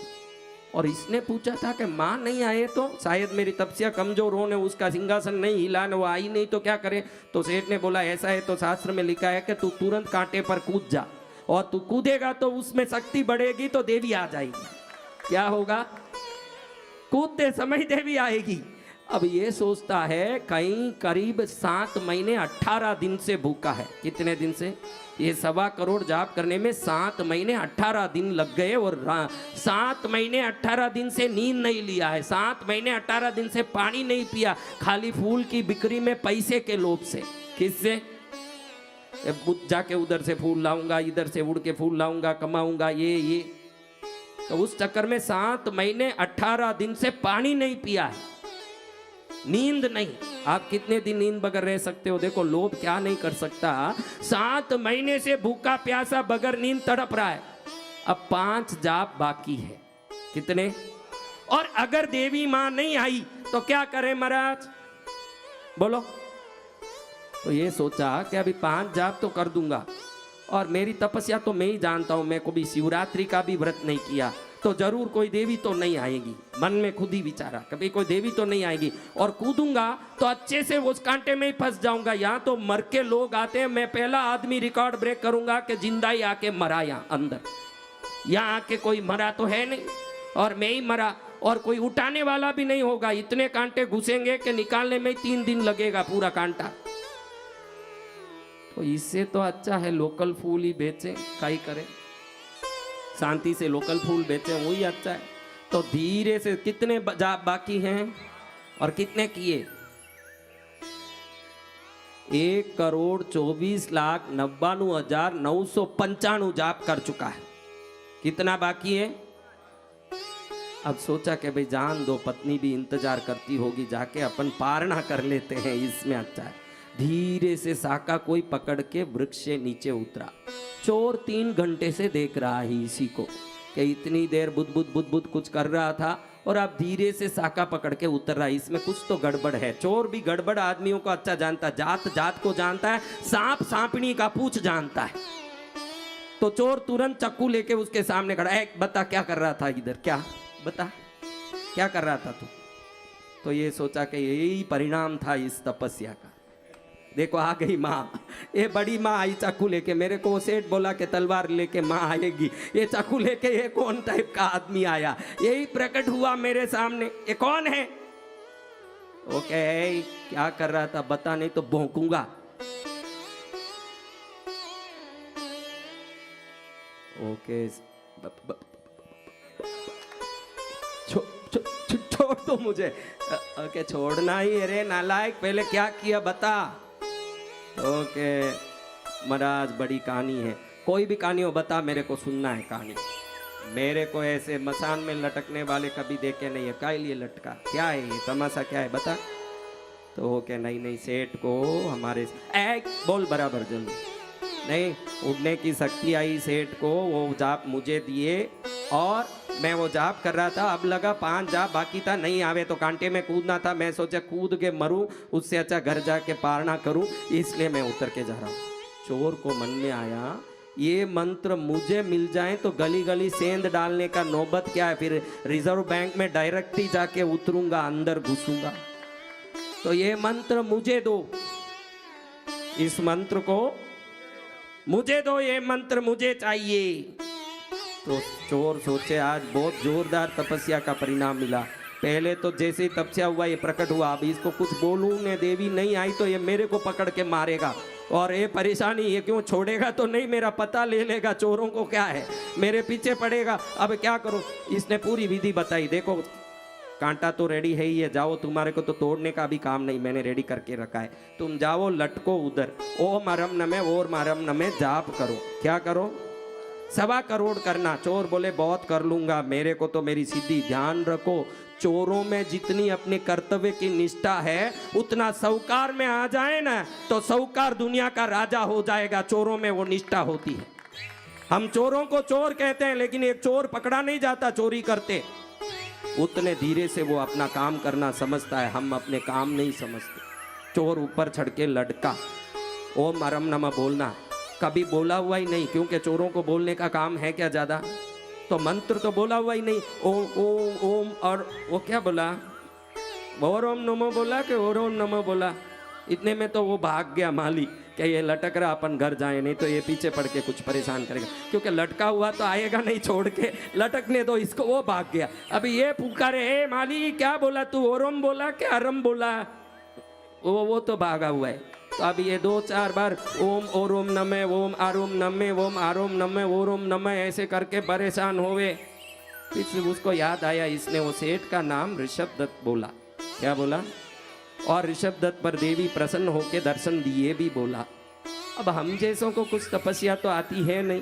और इसने पूछा था कि माँ नहीं आए तो शायद मेरी तपस्या कमजोर हो, ने उसका सिंहासन नहीं हिला, न वो आई नहीं तो क्या करे। तो सेठ ने बोला ऐसा है तो शास्त्र में लिखा है कि तू तुरंत कांटे पर कूद जा, और तू कूदेगा तो उसमें शक्ति बढ़ेगी तो देवी आ जाएगी। क्या होगा? कूदते समय देवी आएगी। अब ये सोचता है कहीं करीब 7 महीने 18 दिन से भूखा है। कितने दिन से? ये 1.25 करोड़ जाप करने में 7 महीने 18 दिन लग गए, और 7 महीने 18 दिन से नींद नहीं लिया है, 7 महीने 18 दिन से पानी नहीं पिया, खाली फूल की बिक्री में पैसे के लोभ से। किससे? जाके उधर से फूल लाऊंगा, इधर से उड़ के फूल लाऊंगा, कमाऊंगा, ये तो उस चक्कर में 7 महीने 18 दिन से पानी नहीं पिया है, नींद नहीं। आप कितने दिन नींद बगैर रह सकते हो? देखो लोभ क्या नहीं कर सकता। 7 महीने से भूखा प्यासा बगैर नींद तड़प रहा है। अब 5 जाप बाकी है। कितने? और अगर देवी मां नहीं आई तो क्या करें महाराज? बोलो। तो ये सोचा कि अभी 5 जाप तो कर दूंगा, और मेरी तपस्या तो मैं ही जानता हूं, मैं कभी शिवरात्रि का भी व्रत नहीं किया, तो जरूर कोई देवी तो नहीं आएगी। मन में खुद ही विचारा कभी कोई देवी तो नहीं आएगी, और कूदूंगा तो अच्छे से उस कांटे में ही फंस जाऊंगा। यहाँ तो मर के लोग आते हैं, मैं पहला आदमी रिकॉर्ड ब्रेक करूंगा कि जिंदा ही आके मरा यहाँ अंदर। यहाँ आके कोई मरा तो है नहीं, और मैं ही मरा, और कोई उठाने वाला भी नहीं होगा। इतने कांटे घुसेंगे कि निकालने में 3 दिन लगेगा पूरा कांटा। तो इससे तो अच्छा है लोकल फूल ही बेचें, काई करें, शांति से लोकल फूल बेचें, वही अच्छा है। तो धीरे से कितने जाप बाकी हैं और कितने किए? 1 करोड़ 24,99,995 जाप कर चुका है। कितना बाकी है? अब सोचा कि भाई जान दो, पत्नी भी इंतजार करती होगी, जाके अपन पारना कर लेते हैं, इसमें अच्छा है। धीरे से साका कोई पकड़ के वृक्ष से नीचे उतरा। चोर 3 घंटे से देख रहा है इसी को कि इतनी देर बुद बुद बुद बुद कुछ कर रहा था और अब धीरे से साका पकड़ के उतर रहा है, इसमें कुछ तो गड़बड़ है। चोर भी गड़बड़ आदमियों को अच्छा जानता है, जात जात को जानता है, सांप सांपनी का पूछ जानता है। तो चोर तुरंत चाकू लेके उसके सामने खड़ा है, बता क्या कर रहा था इधर, क्या बता क्या कर रहा था तू? तो ये सोचा कि यही परिणाम था इस तपस्या का। देखो आ गई माँ, ये बड़ी माँ आई चाकू लेके, मेरे को सेठ बोला कि तलवार लेके माँ आएगी, ये चाकू लेके ये कौन टाइप का आदमी आया, यही प्रकट हुआ मेरे सामने, ये कौन है? ओके क्या कर रहा था बता, नहीं तो भौंकूंगा। ओके छोड़ दो मुझे। ओके छोड़ना ही, अरे नालायक पहले क्या किया बता। ओके महाराज बड़ी कहानी है, कोई भी कहानी हो बता, मेरे को सुनना है कहानी। मेरे को ऐसे मसान में लटकने वाले कभी देखे नहीं है, क्या लिए लटका, क्या है ये तमाशा, क्या है बता। तो ओके नहीं नहीं सेठ को हमारे बोल बराबर जल्दी, नहीं उड़ने की शक्ति आई सेठ को, वो जाप मुझे दिए और मैं वो जाप कर रहा था, अब लगा 5 जाप बाकी था, नहीं आवे तो कांटे में कूदना था, मैं सोचा कूद के मरूं, उससे अच्छा घर जाके पारना करूं, इसलिए मैं उतर के जा रहा हूं। चोर को मन में आया ये मंत्र मुझे मिल जाए तो गली गली सेंध डालने का नौबत क्या है, फिर रिजर्व बैंक में डायरेक्ट ही जाके उतरूंगा, अंदर घुसूंगा। तो ये मंत्र मुझे दो, इस मंत्र को मुझे दो, ये मंत्र मुझे चाहिए। तो चोर सोचे आज बहुत जोरदार तपस्या का परिणाम मिला, पहले तो जैसे ही तपस्या हुआ ये प्रकट हुआ, अब इसको कुछ बोलूं ने देवी नहीं आई तो ये मेरे को पकड़ के मारेगा, और ये परेशानी, ये क्यों छोड़ेगा तो नहीं, मेरा पता ले लेगा, चोरों को क्या है, मेरे पीछे पड़ेगा, अब क्या करूं। इसने पूरी विधि बताई, देखो कांटा तो रेडी है ही है, जाओ तुम्हारे को तो तोड़ने का भी काम नहीं, मैंने रेडी करके रखा है, तुम जाओ लटको उधर, ओम अरम नमे ओर अरम नमे जाप करो, क्या करो 1.25 करोड़ करना। चोर बोले बहुत कर लूंगा, मेरे को तो मेरी सीधी, ध्यान रखो चोरों में जितनी अपने कर्तव्य की निष्ठा है उतना साहूकार में आ जाए ना तो साहूकार दुनिया का राजा हो जाएगा, चोरों में वो निष्ठा होती है। हम चोरों को चोर कहते हैं लेकिन एक चोर पकड़ा नहीं जाता चोरी करते, उतने धीरे से वो अपना काम करना समझता है, हम अपने काम नहीं समझते। चोर ऊपर चढ़ के लटका, ओम अरम नमः बोलना, कभी बोला हुआ ही नहीं, क्योंकि चोरों को बोलने का काम है क्या ज्यादा, तो मंत्र तो बोला हुआ ही नहीं, ओम ओम ओम, और वो क्या बोला, और ओम नमः बोला कि और ओम नमः बोला, इतने में तो वो भाग गया माली कि ये लटक रहा, अपन घर जाए, नहीं तो ये पीछे पड़ के कुछ परेशान करेगा, क्योंकि लटका हुआ तो आएगा नहीं छोड़ के, लटकने दो इसको, वो भाग गया। अभी ये पुकारे, ए माली क्या बोला तू, ओरम बोला कि अरम बोला, वो तो भागा हुआ है। तो अब ये 2-4 बार ओम ओम नमे ओम आरोम नमे ओम आरोम नमे ओम नमे ऐसे करके परेशान होवे, फिर उसको याद आया इसने वो सेठ का नाम ऋषभ दत्त बोला, क्या बोला, और ऋषभ दत्त पर देवी प्रसन्न होकर दर्शन दिए भी बोला। अब हम जैसों को कुछ तपस्या तो आती है नहीं,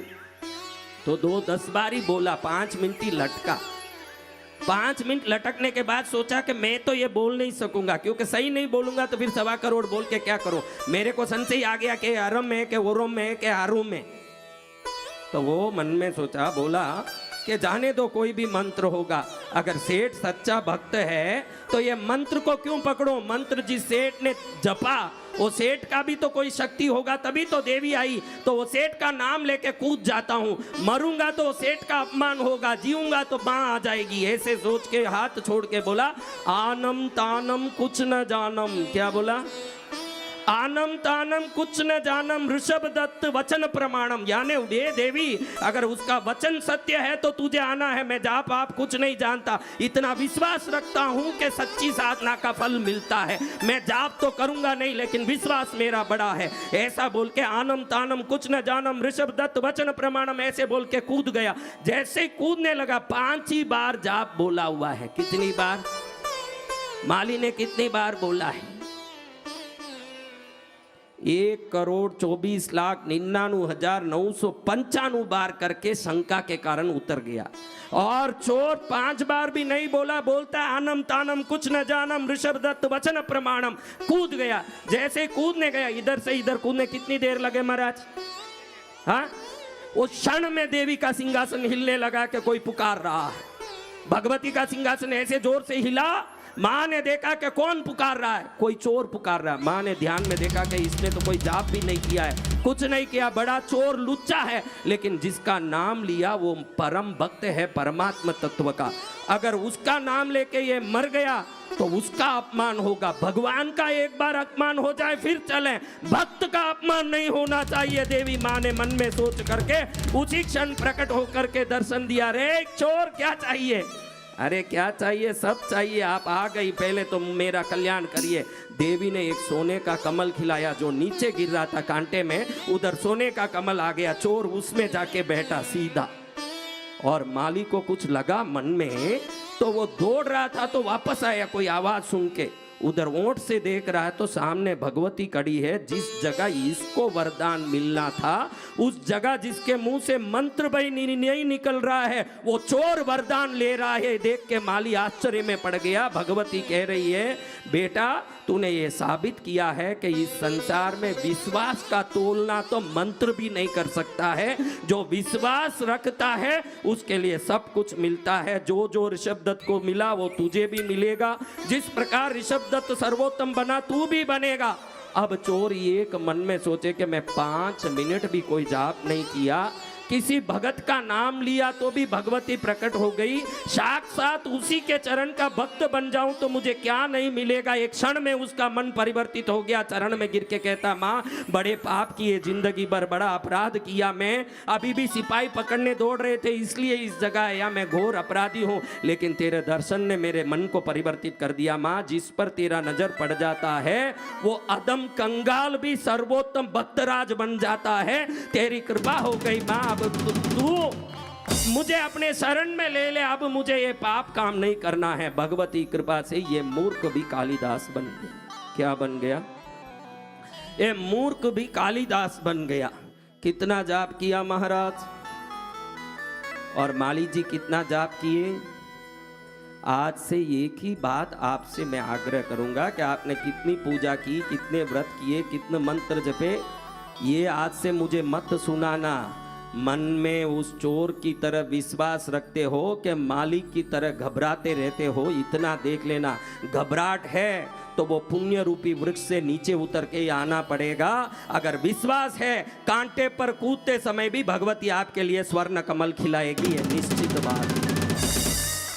तो 2-10 बार ही बोला, 5 मिनट ही लटका। 5 मिनट लटकने के बाद सोचा कि मैं तो ये बोल नहीं सकूंगा, क्योंकि सही नहीं बोलूंगा तो फिर 1.25 करोड़ बोल के क्या करूं, मेरे को संशय आ गया कि अरम में के ओरम में के आरूम में। तो वो मन में सोचा, बोला कि जाने दो कोई भी मंत्र होगा, अगर सेठ सच्चा भक्त है तो ये मंत्र को क्यों पकड़ो, मंत्र जिस सेठ ने जपा वो सेठ का भी तो कोई शक्ति होगा, तभी तो देवी आई, तो वो सेठ का नाम लेके कूद जाता हूँ, मरूंगा तो सेठ का अपमान होगा, जीऊंगा तो माँ आ जाएगी। ऐसे सोच के हाथ छोड़ के बोला, आनम तानम कुछ न जानम, क्या बोला, आनम तानम कुछ न जानम ऋषभ दत्त वचन प्रमाणम, यानी ये देवी अगर उसका वचन सत्य है तो तुझे आना है, मैं जाप आप कुछ नहीं जानता, इतना विश्वास रखता हूं कि सच्ची साधना का फल मिलता है, मैं जाप तो करूंगा नहीं लेकिन विश्वास मेरा बड़ा है। ऐसा बोल के आनम तानम कुछ न जानम ऋषभ दत्त वचन प्रमाणम ऐसे बोल के कूद गया। जैसे कूदने लगा 5 ही बार जाप बोला हुआ है। कितनी बार, माली ने कितनी बार बोला है, 1,24,99,995 बार करके शंका के कारण उतर गया। और चोर 5 बार भी नहीं बोला, बोलता आनम तानम कुछ न जानम ऋषभदत्त वचन प्रमाणम, कूद गया। जैसे कूदने गया, इधर से इधर कूदने कितनी देर लगे महाराज? हाँ, उस क्षण में देवी का सिंहासन हिलने लगा कि कोई पुकार रहा है। भगवती का सिंहासन ऐसे जोर से हिला, माँ ने देखा कि कौन पुकार रहा है, कोई चोर पुकार रहा है। माँ ने ध्यान में देखा कि इसने तो कोई जाप भी नहीं किया है, कुछ नहीं किया, बड़ा चोर लुच्चा है, लेकिन जिसका नाम लिया वो परम भक्त है परमात्मा तत्व का। अगर उसका नाम लेके ये मर गया तो उसका अपमान होगा। भगवान का एक बार अपमान हो जाए फिर चलें, भक्त का अपमान नहीं होना चाहिए। देवी माँ ने मन में सोच करके उसी क्षण प्रकट होकर के दर्शन दिया। रे चोर, क्या चाहिए? अरे क्या चाहिए? सब चाहिए। आप आ गई, पहले तो मेरा कल्याण करिए। देवी ने एक सोने का कमल खिलाया जो नीचे गिर रहा था कांटे में, उधर सोने का कमल आ गया। चोर उसमें जाके बैठा सीधा, और माली को कुछ लगा मन में, तो वो दौड़ रहा था तो वापस आया कोई आवाज सुन के। उधर ओंठ से देख रहा है तो सामने भगवती खड़ी है। जिस जगह इसको वरदान मिलना था, उस जगह जिसके मुंह से मंत्र भी नहीं निकल रहा है, वो चोर वरदान ले रहा है। देख के माली आश्चर्य में पड़ गया। भगवती कह रही है, बेटा तूने ये साबित किया है कि इस संसार में विश्वास का तोलना तो मंत्र भी नहीं कर सकता है। जो विश्वास रखता है उसके लिए सब कुछ मिलता है। जो जो ऋषभदत्त को मिला वो तुझे भी मिलेगा। जिस प्रकार ऋषभदत्त सर्वोत्तम बना, तू भी बनेगा। अब चोर एक मन में सोचे कि मैं 5 मिनट भी कोई जाप नहीं किया, किसी भगत का नाम लिया तो भी भगवती प्रकट हो गई। साक्षात उसी के चरण का भक्त बन जाऊं तो मुझे क्या नहीं मिलेगा। एक क्षण में उसका मन परिवर्तित हो गया। चरण में गिर के कहता, माँ बड़े पाप किए, जिंदगी भर बड़ा अपराध किया। मैं अभी भी सिपाही पकड़ने दौड़ रहे थे इसलिए इस जगह आया। मैं घोर अपराधी हूँ, लेकिन तेरे दर्शन ने मेरे मन को परिवर्तित कर दिया। माँ जिस पर तेरा नजर पड़ जाता है वो अदम कंगाल भी सर्वोत्तम भक्तराज बन जाता है। तेरी कृपा हो गई माँ, तू मुझे अपने शरण में ले ले। अब मुझे ये पाप काम नहीं करना है। भगवती कृपा से ये मूर्ख भी कालिदास बन गया। क्या बन गया? ये मूर्ख भी कालिदास बन गया। कितना जाप किया महाराज? और माली जी कितना जाप किए? आज से एक ही बात आपसे मैं आग्रह करूंगा कि आपने कितनी पूजा की, कितने व्रत किए, कितने मंत्र जपे, ये आज से मुझे मत सुनाना। मन में उस चोर की तरह विश्वास रखते हो कि मालिक की तरह घबराते रहते हो, इतना देख लेना। घबराहट है तो वो पुण्य रूपी वृक्ष से नीचे उतर के आना पड़ेगा। अगर विश्वास है, कांटे पर कूदते समय भी भगवती आपके लिए स्वर्ण कमल खिलाएगी, ये निश्चित बात।